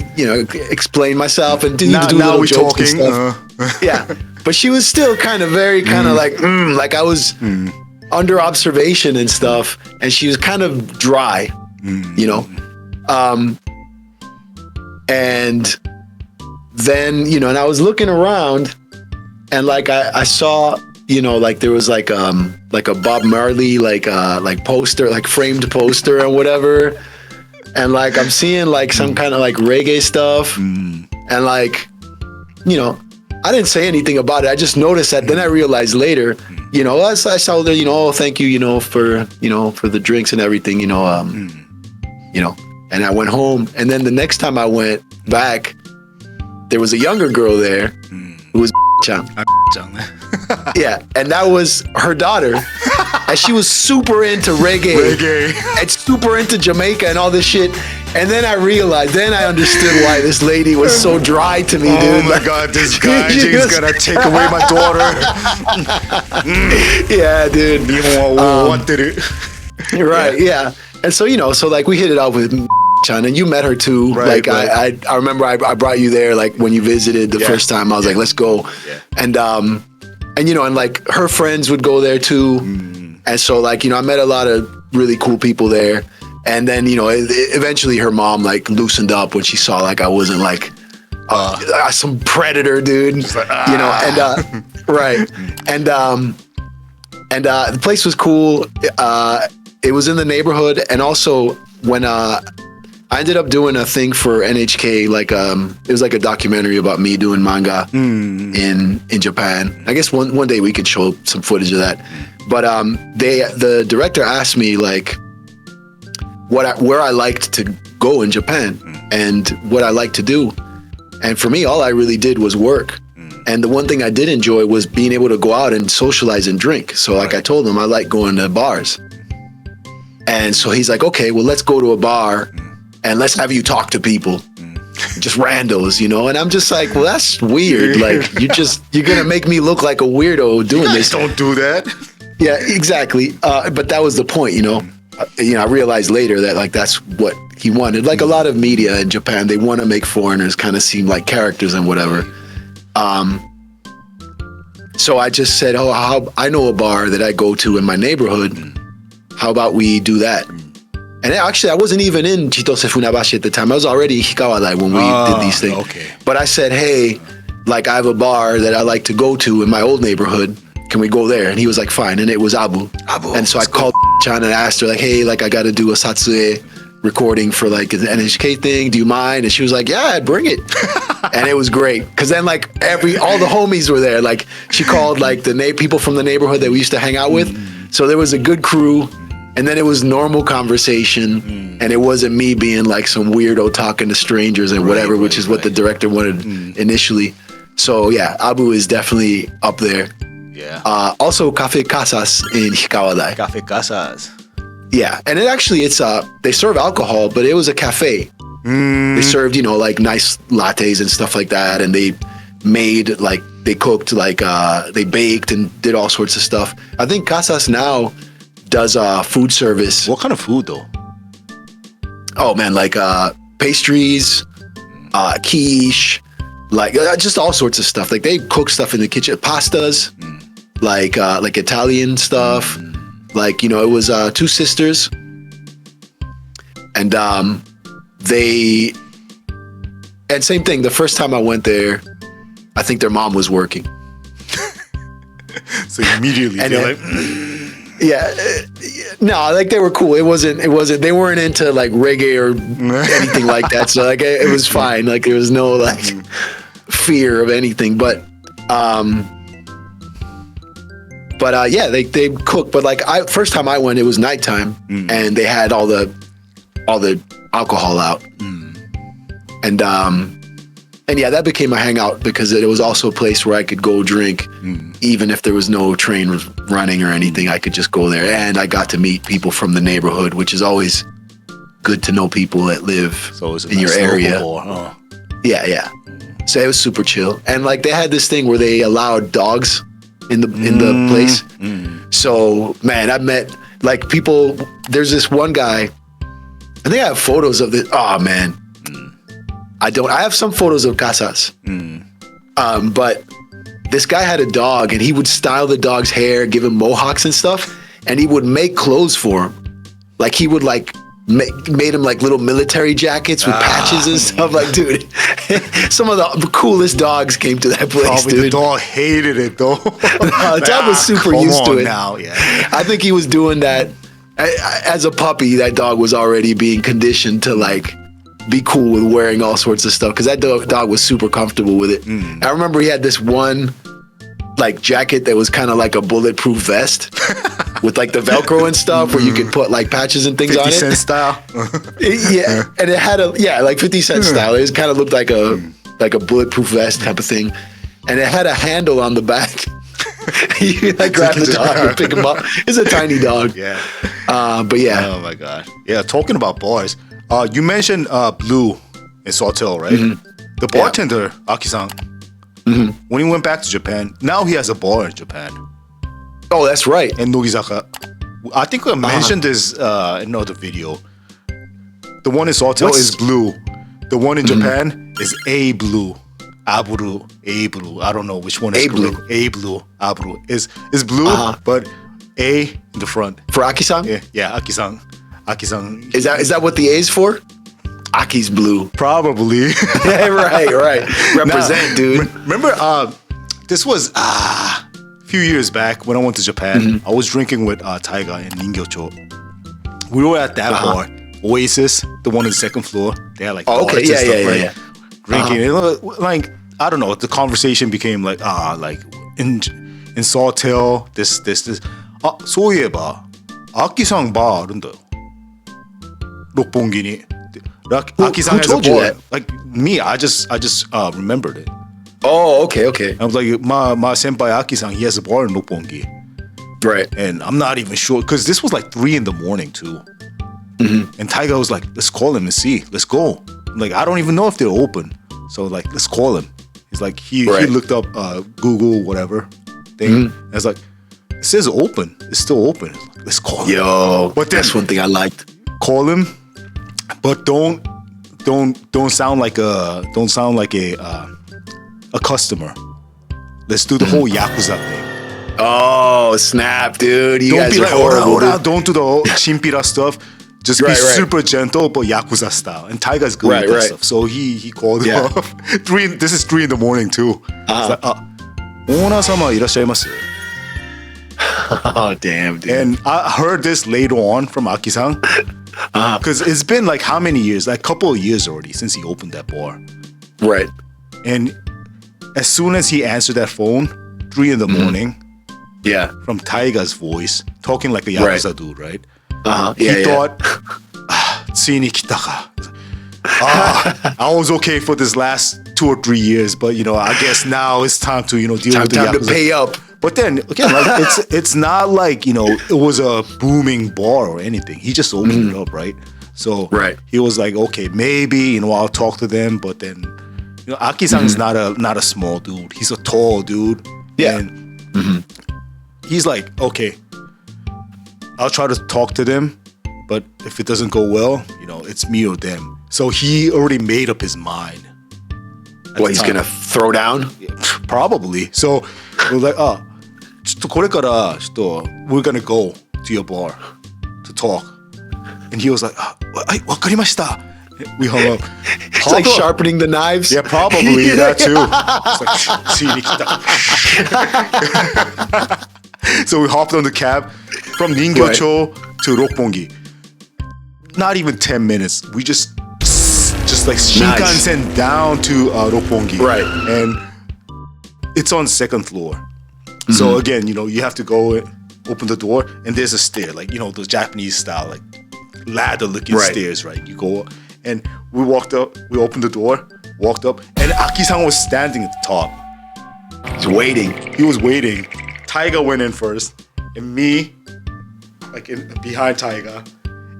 explain myself and do little jokes and stuff. Yeah, but she was still kind of very like I was under observation and stuff, and she was kind of dry, and then and I was looking around, and like I saw. Like there was like a Bob Marley like poster, like framed poster or whatever, and like I'm seeing like some kind of like reggae stuff, and like I didn't say anything about it. I just noticed that. Then I realized later, I saw there, oh, thank you, for the drinks and everything, and I went home, and then the next time I went back, there was a younger girl there who was yeah, and that was her daughter, and she was super into reggae and super into Jamaica and all this shit. And then I realized, I understood why this lady was so dry to me, dude. Oh my God, this guy is gonna take away my daughter. Yeah, dude. Wanted it. Right, yeah. And so, so like we hit it off with Chan, and you met her too. Right, I remember I brought you there like when you visited the first time. I was like, let's go. Yeah. And and like her friends would go there too. And so like, I met a lot of really cool people there. And then, eventually her mom like loosened up when she saw like I wasn't like some predator, dude. Like, and right. And the place was cool. It was in the neighborhood, and also when I ended up doing a thing for NHK, like it was like a documentary about me doing manga in Japan. I guess one day we could show some footage of that. But the director asked me like where I liked to go in Japan and what I liked to do. And for me, all I really did was work. And the one thing I did enjoy was being able to go out and socialize and drink. So like I told him, I like going to bars. And so he's like, okay, well, let's go to a bar and let's have you talk to people, just randos, and I'm just like, well, that's weird. Like you're going to make me look like a weirdo doing this. Don't do that. Yeah, exactly. But that was the point, I realized later that like, that's what he wanted. Like a lot of media in Japan, they want to make foreigners kind of seem like characters and whatever. So I just said, I know a bar that I go to in my neighborhood. How about we do that? And actually, I wasn't even in Chitose Funabashi at the time. I was already Hikawada when we did these things. Okay. But I said, hey, like I have a bar that I like to go to in my old neighborhood. Can we go there? And he was like, fine. And it was A.Bleu. And so I called Chan and asked her like, hey, like I got to do a Satsue recording for like an NHK thing. Do you mind? And she was like, yeah, bring it. And it was great. Cause then like all the homies were there. Like she called like the people from the neighborhood that we used to hang out with. So there was a good crew. And then it was normal conversation, and it wasn't me being like some weirdo talking to strangers and whatever, which is what the director wanted initially. So yeah, A.Bleu is definitely up there. Yeah. Also, Cafe Casas in Hikawada. Cafe Casas. Yeah, and it's they serve alcohol, but it was a cafe. They served like nice lattes and stuff like that, and they made like they cooked like they baked and did all sorts of stuff. I think Casas now does food service. What kind of food though? Oh man, like pastries, quiche, like just all sorts of stuff. Like they cook stuff in the kitchen, pastas, like Italian stuff. Like it was two sisters, and same thing. The first time I went there, I think their mom was working. So immediately they're like. Yeah, no, like they were cool. It wasn't. They weren't into like reggae or anything like that. So like it was fine. Like there was no like fear of anything. But yeah, they cook. But like first time I went, it was nighttime, and they had all the alcohol out, and yeah, that became a hangout because it was also a place where I could go drink, even if there was no train running or anything. I could just go there, and I got to meet people from the neighborhood, which is always good to know people that live in your area. Huh? Yeah. So it was super chill, and like they had this thing where they allowed dogs in the place. So man, I met like people. There's this one guy I think I have photos of this. Oh man, I don't. I have some photos of Casas. But this guy had a dog, and he would style the dog's hair, give him mohawks and stuff, and he would make clothes for him. Like he would like made him like little military jackets with patches and stuff. Like, dude, some of the coolest dogs came to that place. Probably dude. the dog hated it though. The dog was super used to it. Now, yeah. I think he was doing that as a puppy. That dog was already being conditioned to like be cool with wearing all sorts of stuff because that dog was super comfortable with it. I remember he had this one like jacket that was kind of like a bulletproof vest with like the Velcro and stuff where you could put like patches and things on it. 50 Cent style. Yeah, and it had like 50 Cent style. It kind of looked like a bulletproof vest type of thing, and it had a handle on the back. You like grab the dog and pick him up. It's a tiny dog. Yeah. But yeah. Oh my god. Yeah. Talking about bars, you mentioned Blue in Sawtell, right? The bartender Aki-san. When he went back to Japan, now he has a bar in Japan. Oh, that's right. And Nogizaka. I think I mentioned this in another video. The one in Sawtell is Blue. The one in Japan is A.Bleu. A.Bleu. A.Bleu. I don't know which one is A.Bleu. correct. A.Bleu. A.Bleu. Is blue, but A in the front. For Aki-san? Yeah, Aki-san. Aki-san. Is that what the A is for? Aki's blue. Probably. right. Represent, dude. Remember, this was a few years back when I went to Japan. I was drinking with Taiga in Ningyocho. We were at that bar, Oasis, the one on the second floor. They had like bars and stuff, right? Drinking. And, like, I don't know, the conversation became like, in Sawtell, this. そういえば、Aki-san bar あるんだよ。六本木に。Aki-san has a told you bar. that? Like me, I just remembered it. Oh, okay. I was like, my senpai Aki-san, he has a bar in Roppongi. Right. And I'm not even sure, because this was like 3 a.m. too. And Taiga was like, let's call him and see. Let's go. I'm like, I don't even know if they're open. So like, let's call him. He's like, he looked up Google, whatever thing. And I was like, it says open. It's still open. Like, let's call him. Yo, but that's one thing I liked. Call him, but don't sound like a customer. Let's do the whole Yakuza thing. Oh, snap, dude. You don't guys be are like, horrible. Don't do the whole chimpira stuff. Just be super gentle, but Yakuza style. And Taiga's good at that stuff. So he called him off. This is 3 a.m. too. It's like, オーナー様いらっしゃいます? Oh, damn, dude. And I heard this later on from Aki-san. Because it's been like how many years? Like a couple of years already since he opened that bar. Right. And as soon as he answered that phone, 3 a.m. From Taiga's voice, talking like the Yakuza dude, right? He thought, ついに来たか. I was okay for this last 2 or 3 years, but I guess now it's time to deal with the Yakuza. Time to pay up. But then again, like it's not like it was a booming bar or anything. He just opened it up, right? So he was like, okay, maybe I'll talk to them. But then Aki-san's not a small dude. He's a tall dude. Yeah. And he's like, okay, I'll try to talk to them, but if it doesn't go well, it's me or them. So he already made up his mind. What, he's gonna throw down? Yeah, probably. So we're like, we're gonna go to your bar to talk. And he was like, わかりました. We hung up. It's like sharpening the knives. Yeah, probably that too. It's like, so we hopped on the cab from Ningyocho to Roppongi. Not even 10 minutes. We just like Shinkansen down to Roppongi. Right. And it's on second floor. So again, you have to go open the door and there's a stair, like, the Japanese style, like ladder looking stairs, right? You go and we walked up, we opened the door, walked up, and Aki-san was standing at the top. He's waiting. He was waiting. Taiga went in first, and me, like behind Taiga.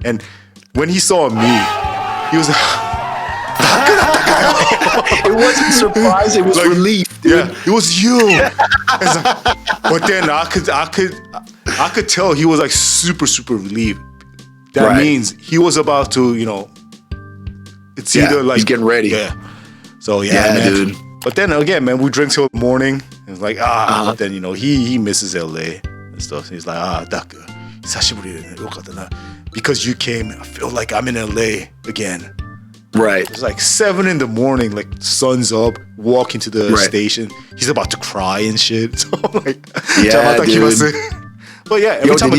And when he saw me, he was it wasn't surprise, it was like, relief, dude. Yeah, it was you. But then I could tell he was like super, super relieved. that means he was about to, you know, it's either like he's getting ready. Yeah. So man. Dude. But then again, man, we drink till morning. It's like but then you know he misses LA and stuff. He's like Daku, hisashiburi yokatta na. Because you came, I feel like I'm in LA again. Right. It's like 7 a.m, like sun's up, walking to the station. He's about to cry and shit. So I'm like, dude. But yeah, every time I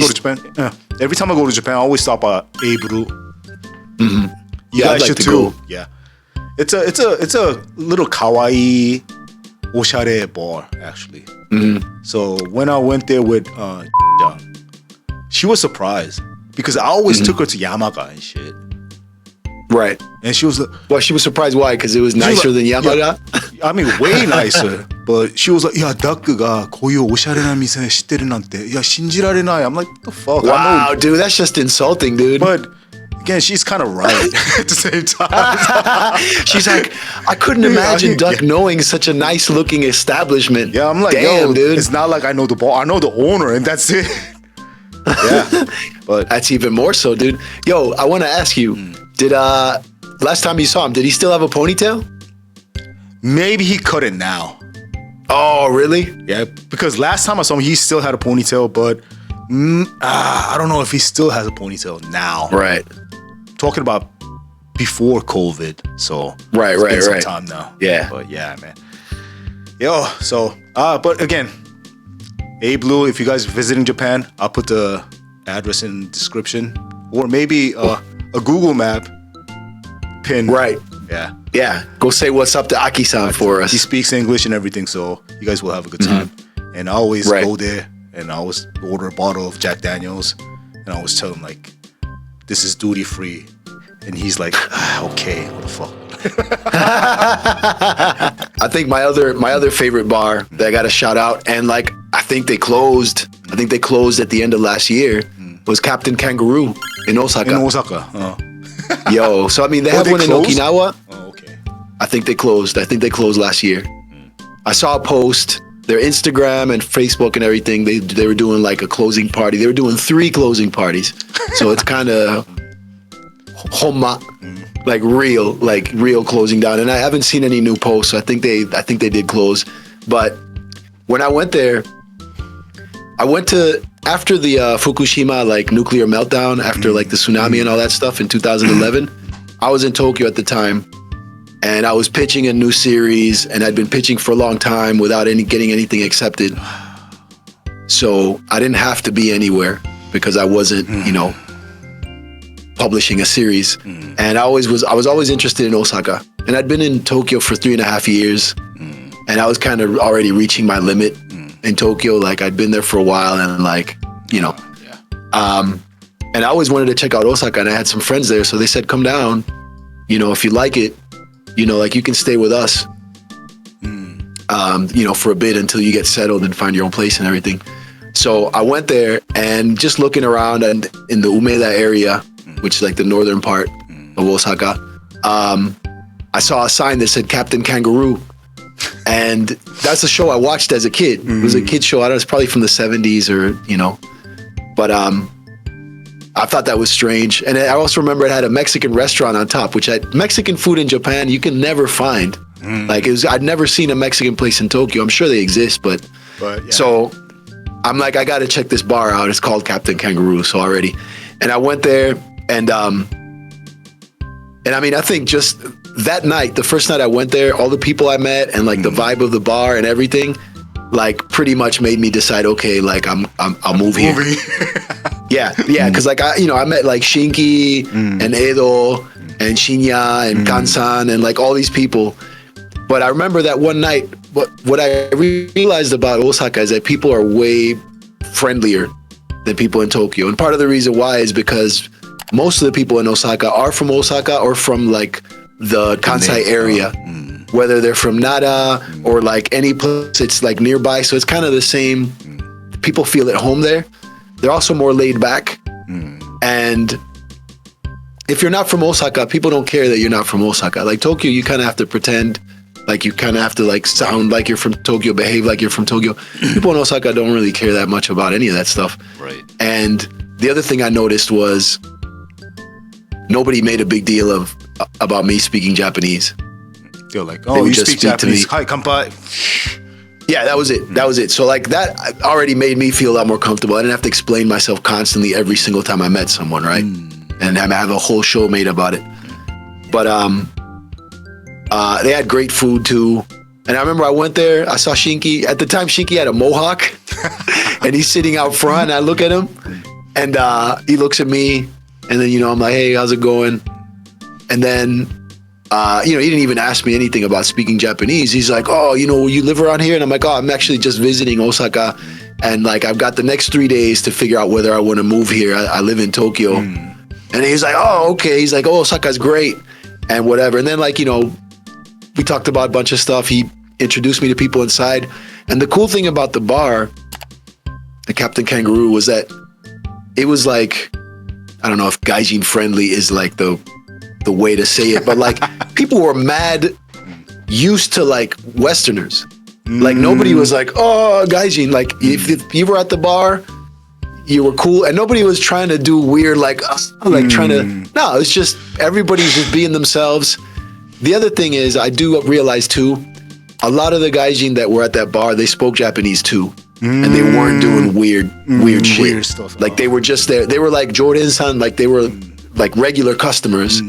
go to Japan, I always stop at A.Bleu. Mm-hmm. You guys should too. Go. Yeah, it's a little kawaii oshare bar actually. Mm-hmm. So when I went there with she was surprised because I always took her to Yamaga and shit. Right. And she was like, well, she was surprised why? Because it was nicer than Yamaga? Yeah, I mean, way nicer. But she was like, yeah, Daku ga koyu osharena mise shitteru nante. Yeah, shinjirarenai. I'm like, what the fuck? Wow, dude, that's just insulting, dude. But again, she's kind of right at the same time. She's like, I couldn't imagine Duck knowing such a nice looking establishment. Yeah, I'm like, damn, yo, dude. It's not like I know the bar. I know the owner, and that's it. Yeah, but that's even more so, dude. Yo, I want to ask you, did last time you saw him, did he still have a ponytail? Maybe he cut it now. Oh, really? Yeah, because last time I saw him, he still had a ponytail, but I don't know if he still has a ponytail now. Right. Talking about before COVID, so right. Some time now. Yeah, but yeah, man. Yo, so but again, A.Bleu. If you guys visiting Japan, I'll put the address in the description, or maybe a Google Map pin. Right. Yeah. Yeah. Go say what's up to Aki-san for us. He speaks English and everything, so you guys will have a good time. And I always go there, and I always order a bottle of Jack Daniels, and I always tell him like, this is duty free, and he's like, okay, what the fuck. I think my other favorite bar that I got to shout out, and like I think they closed at the end of last year, was Captain Kangaroo in Osaka. In Osaka. Oh. Yo, so I mean they have one closed? in Okinawa. Oh, okay. I think they closed last year. I saw a post, their Instagram and Facebook and everything, they were doing like a closing party. They were doing 3 closing parties. So it's kind of homma, like real closing down. And I haven't seen any new posts. So I think they did close. But when I went there, I went to after the Fukushima like nuclear meltdown, after like the tsunami and all that stuff in 2011. I was in Tokyo at the time, and I was pitching a new series, and I'd been pitching for a long time without getting anything accepted. So I didn't have to be anywhere because I wasn't, publishing a series. And I was always interested in Osaka, and I'd been in Tokyo for 3.5 years, and I was kind of already reaching my limit in Tokyo. Like I'd been there for a while, and like, and I always wanted to check out Osaka, and I had some friends there. So they said, come down, if you like it, like you can stay with us, for a bit until you get settled and find your own place and everything. So I went there, and just looking around and in the Umeda area, which is like the northern part of Osaka, I saw a sign that said Captain Kangaroo. And that's a show I watched as a kid. It was a kid show. I don't know, it's probably from the 70s or, but I thought that was strange. And I also remember it had a Mexican restaurant on top, which Mexican food in Japan, you can never find. Like I'd never seen a Mexican place in Tokyo. I'm sure they exist, but yeah. So I'm like, I got to check this bar out. It's called Captain Kangaroo. So already, and I went there, and I mean, I think just that night, the first night I went there, all the people I met and like the vibe of the bar and everything, like pretty much made me decide, okay, like I'll move here. Yeah, because like I met like Shinki and Edo and Shinya and Kansan and like all these people. But I remember that one night, what I realized about Osaka is that people are way friendlier than people in Tokyo. And part of the reason why is because most of the people in Osaka are from Osaka or from like the Kansai area, whether they're from Nara or like any place it's like nearby. So it's kind of the same. People feel at home there. They're also more laid back. And if you're not from Osaka, people don't care that you're not from Osaka. Like Tokyo, you kind of have to pretend, like you kind of have to like sound like you're from Tokyo, behave like you're from Tokyo. People in Osaka don't really care that much about any of that stuff. Right. And the other thing I noticed was nobody made a big deal about me speaking Japanese. They're like, oh, you speak Japanese. Hi, kanpai. Yeah, that was it. That was it. So like that already made me feel a lot more comfortable. I didn't have to explain myself constantly every single time I met someone, right? And have a whole show made about it. But they had great food too. And I remember I went there, I saw Shinky. At the time, Shinky had a mohawk and he's sitting out front. And I look at him and he looks at me. And then, I'm like, hey, how's it going? And then, he didn't even ask me anything about speaking Japanese. He's like, oh, you live around here? And I'm like, oh, I'm actually just visiting Osaka. And like, I've got the next 3 days to figure out whether I want to move here. I live in Tokyo. And he's like, oh, okay. He's like, oh, Osaka's great and whatever. And then like, we talked about a bunch of stuff. He introduced me to people inside. And the cool thing about the bar, the Captain Kangaroo, was that it was like, I don't know if gaijin friendly is like the way to say it, but like people were mad used to like Westerners. Like nobody was like, oh, gaijin. Like if you were at the bar, you were cool, and nobody was trying to do weird trying to. No, it's just everybody's just being themselves. The other thing is, I do realize too, a lot of the gaijin that were at that bar, they spoke Japanese too, and they weren't doing weird shit. Weird stuff. Like they were just there. They were like Jordan-san, like they were like regular customers.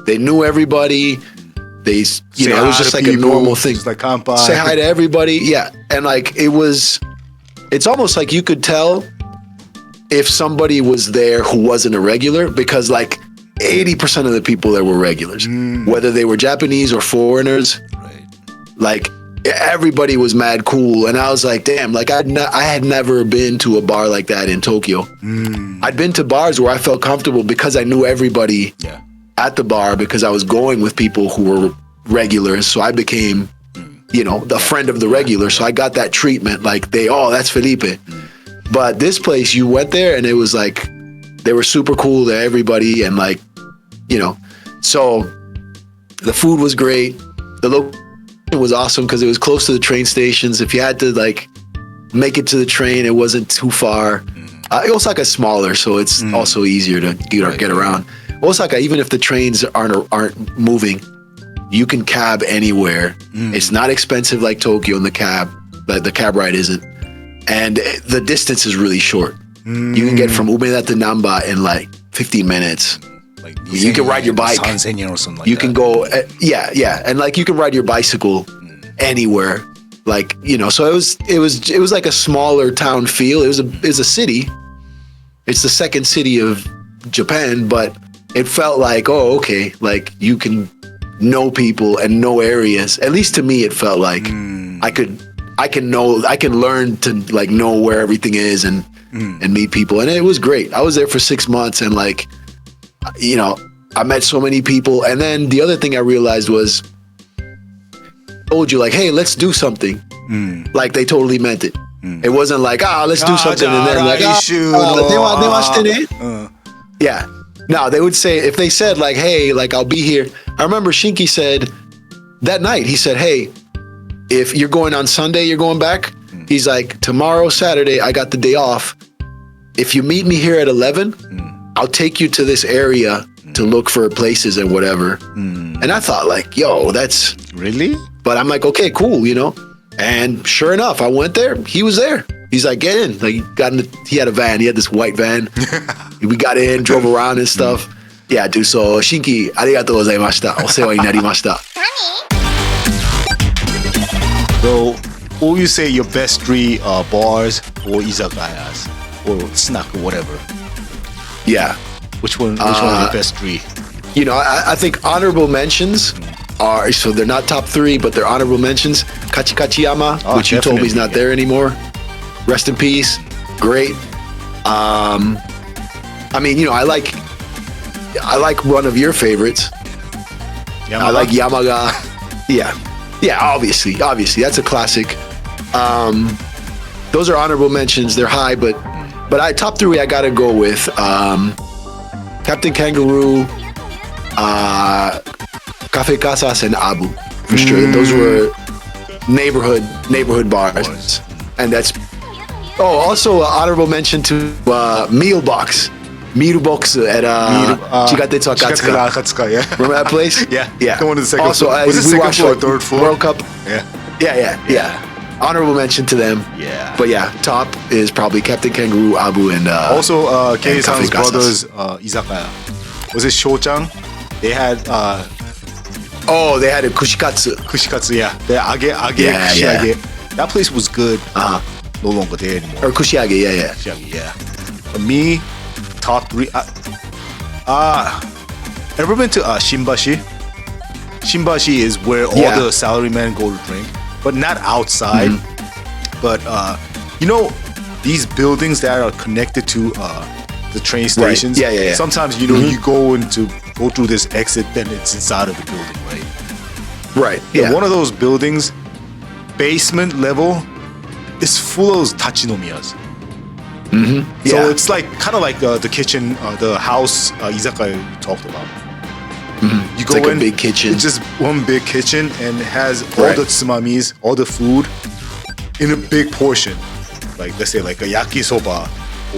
They knew everybody. They, it was just like people, a normal thing. Like kanpai. Say hi to everybody. Yeah, and like it's almost like you could tell if somebody was there who wasn't a regular, because like 80% of the people there were regulars, whether they were Japanese or foreigners. Right. Like everybody was mad cool, and I was like, damn, like I had never been to a bar like that in Tokyo. I'd been to bars where I felt comfortable because I knew everybody at the bar, because I was going with people who were regulars, so I became, the friend of the regular. So I got that treatment, like that's Felipe. But this place, you went there and it was like, they were super cool to everybody. And like, so the food was great. The location was awesome because it was close to the train stations. If you had to like make it to the train, it wasn't too far. Osaka's smaller, so it's also easier to get around. Osaka, even if the trains aren't moving, you can cab anywhere. It's not expensive like Tokyo in the cab, but the cab ride isn't. And the distance is really short. You can get from Umeda to Namba in like 15 minutes. Like you can ride your bike. Or something like you can go, and like you can ride your bicycle anywhere. Like so it was like a smaller town feel. It was a city. It's the second city of Japan, but it felt like, oh, okay, like you can know people and know areas. At least to me, it felt like I can learn to like know where everything is and meet people. And it was great. I was there for 6 months and like, I met so many people. And then the other thing I realized was, told you like, hey, let's do something. Like they totally meant it. It wasn't like, let's do something. And then like, yeah. No, they would say, if they said like, hey, like I'll be here. I remember Shinky said that night, he said, hey, if you're going on Sunday, you're going back. He's like, tomorrow, Saturday, I got the day off. If you meet me here at 11, I'll take you to this area to look for places and whatever. And I thought like, yo, that's really? But I'm like, okay, cool, And sure enough, I went there. He was there. He's like, get in. Like he had a van. He had this white van. We got in, drove around and stuff. Yeah, dude. So Shinki, arigatou gozaimashita. Osewa ni narimashita. So, what would you say your best three bars or izakayas or snack or whatever? Yeah. Which one are your best three? I think honorable mentions are, so they're not top three, but they're honorable mentions. Kachikachiyama, which you told me is not there anymore. Rest in peace. Great. I like one of your favorites. Yamaga? I like Yamaga. Yeah, obviously. That's a classic. Those are honorable mentions. They're high, but top three, I gotta go with Captain Kangaroo, Cafe Casas, and A.Bleu for sure. Those were neighborhood bars, and that's. Oh, also honorable mention to Meal Box. Miru Box at Chigatetsu Akatsuka. Yeah. Remember that place? Yeah. Yeah. The one on the second also, floor. Was it we second watched, floor or like, third floor? World Cup. Yeah. Honorable mention to them. Yeah. But yeah, top is probably Captain Kangaroo, Abu, and also Kei-san's Kafei Kasas. brothers Izakaya. Was it Shochang? They had they had a Kushikatsu. Kushikatsu, yeah. The age Yeah, kushiyage. That place was good. No longer there anymore. Or Kushiage, yeah. Kushiyage, yeah. For me, top 3. Ever been to Shimbashi? Shimbashi is where all the salarymen go to drink, but not outside. But you know, these buildings that are connected to the train stations. Right. Yeah. Sometimes you know you go through this exit, then it's inside of the building, right? Right. Yeah. Yeah. One of those buildings, basement level, is full of those tachinomiyas. So it's like kind of like the kitchen, the house Izakaya talked about. You go like in, a big kitchen. It's just one big kitchen, and it has all the tsumamis, all the food, in a big portion. Like let's say like a yakisoba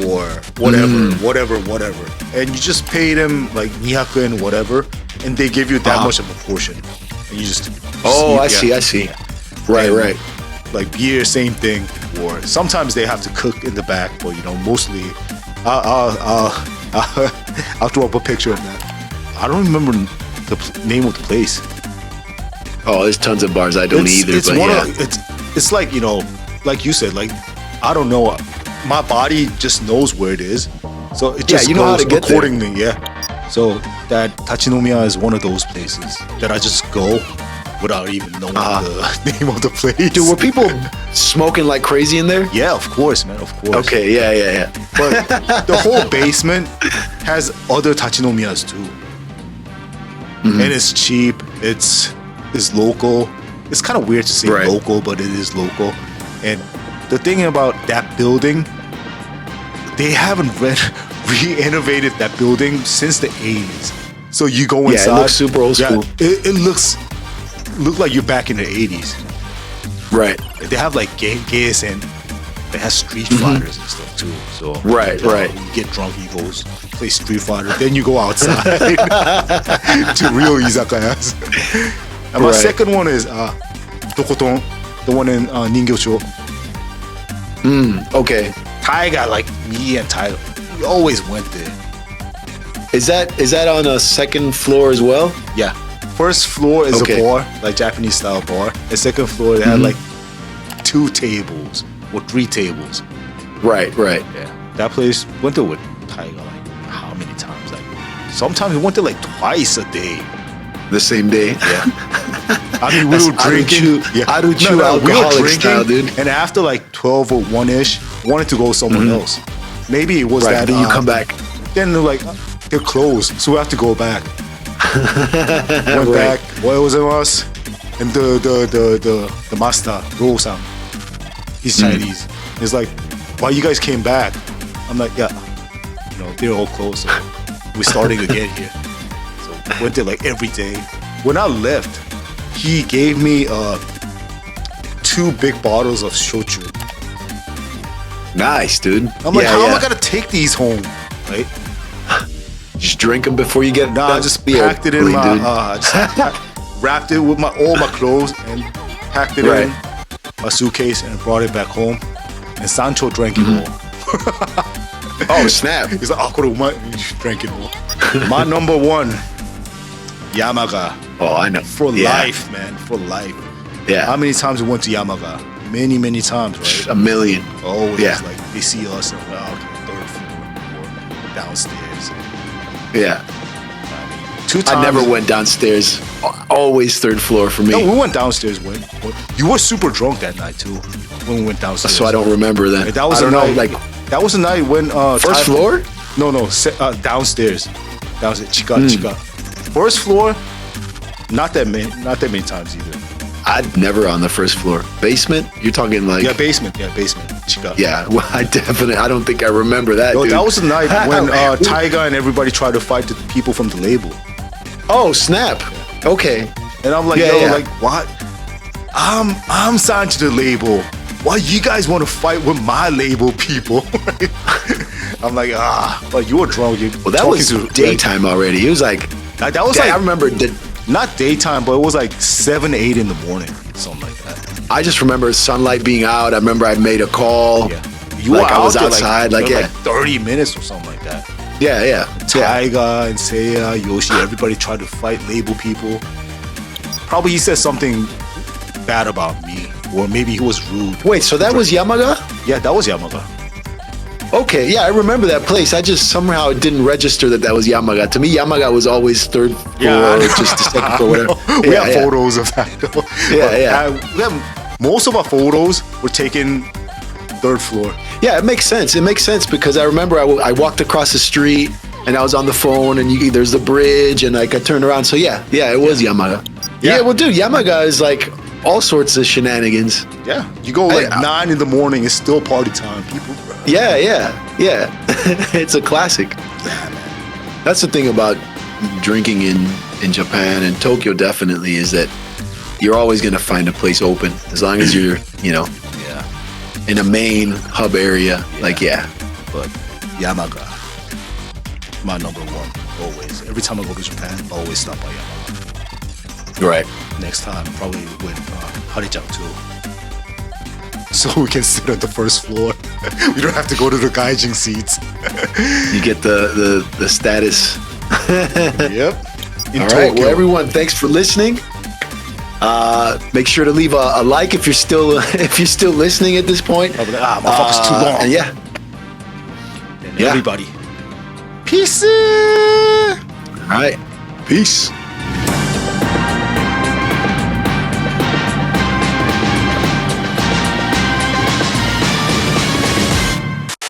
or whatever, and you just pay them like 200 and whatever, and they give you that much of a portion, and you just I see. Right. Like beer, same thing. Or sometimes they have to cook in the back, but you know, mostly I'll throw up a picture of that. I don't remember the name of the place. Oh, there's tons of bars I don't either. It's but one yeah. of, it's like, you know, like you said, like I don't know, my body just knows where it is, so it just you know how goes to get accordingly. Yeah. So that Tachinomiya is one of those places that I just go without even knowing the name of the place. Dude, were people smoking like crazy in there? Yeah, of course, man. Of course. Okay, yeah. But the whole basement has other tachinomiyas too, and it's cheap. It's local. It's kind of weird to say local, but it is local. And the thing about that building, they haven't re-innovated that building since the 80s. So you go inside. Yeah, it looks super old school. It looks like you're back in the 80s. Right. They have like gays and they have Street Fighters and stuff too. So Right. You get drunk, you go play Street Fighter, then you go outside to real izakayas. And my second one is Dokoton, the one in Ningyocho. Okay. Taiga, like me and Taiga, we always went there. Is that on a second floor as well? Yeah. First floor is a bar, like Japanese style bar. The second floor, they had like 2 tables or 3 tables. Right. Yeah. That place, went there with Taiga like how many times? Like sometimes we went there like twice a day. The same day? Yeah. I mean, we were drinking. We were drinking, dude. And after like 12 or 1-ish, wanted to go somewhere else. Maybe it was that. Then you come back. Then they're like, they're closed, so we have to go back. Went back. What was it was? And the master, Ro-san, he's Chinese. He's like, why you guys came back? I'm like, yeah, you know, they're all closed, so we're starting again here. So went there like every day. When I left, he gave me 2 big bottles of shochu. Nice, dude. I'm like, how am I gonna take these home? Right? Just drink them before you get. Nah, I just packed it in my. Wrapped it with all my clothes and packed it in a suitcase and brought it back home. And Sancho drank it all. Oh snap! He's like, he drank it all. My number 1, Yamaga. Oh, I know. For life, man. For life. Yeah. How many times we went to Yamaga? Many times, right? A million. Always. Like they see us and like, okay, 3rd floor or downstairs. Yeah. 2 times. I never went downstairs. Always 3rd floor for me. No, we went downstairs. You were super drunk that night too when we went downstairs. So I don't remember that. That was that was the night when first floor? No, downstairs. Downstairs. Chica. First floor, not that many times either. I'd never on the first floor. Basement? You're talking like basement. Chica. Yeah, well, I don't think I remember that. No, dude. that was the night when Taiga and everybody tried to fight the people from the label. Oh snap! Okay. And I'm like, like what? I'm signed to the label. Why you guys want to fight with my label people? I'm like, but you were drunk. Well, that was daytime already. It was like that was like, I remember that. Not daytime, but it was like 7, 8 in the morning, something like that. I just remember sunlight being out. I remember I made a call. Yeah. You were I was outside, like 30 minutes or something like that. Yeah. Taiga and Seiya, Yoshi, everybody tried to fight label people. Probably he said something bad about me, or maybe he was rude. Wait, so that was Yamaga? Yeah, that was Yamaga. Okay, yeah, I remember that place. I just somehow didn't register that was Yamaga. To me, Yamaga was always third floor, just the second floor, whatever. We have photos of that, though. Most of our photos were taken third floor. Yeah, it makes sense. It makes sense because I remember I walked across the street and I was on the phone and there's the bridge and like I turned around. So yeah, it was Yamaga. Yeah, well, dude, Yamaga is like all sorts of shenanigans. Yeah, you go like 9 in the morning, it's still party time. People. Yeah. It's a classic. That's the thing about drinking in Japan and Tokyo definitely is that you're always going to find a place open as long as you're, in a main hub area. But Yamaga, my number one, always. Every time I go to Japan, I always stop by Yamaga. Right. Next time, probably with Holic too. So we can sit on the first floor. We don't have to go to the gaijin seats. You get the status. Yep. All right. Well, everyone, thanks for listening. Make sure to leave a like if you're still listening at this point. My fuck's too long. And everybody. Peace. All right. Peace.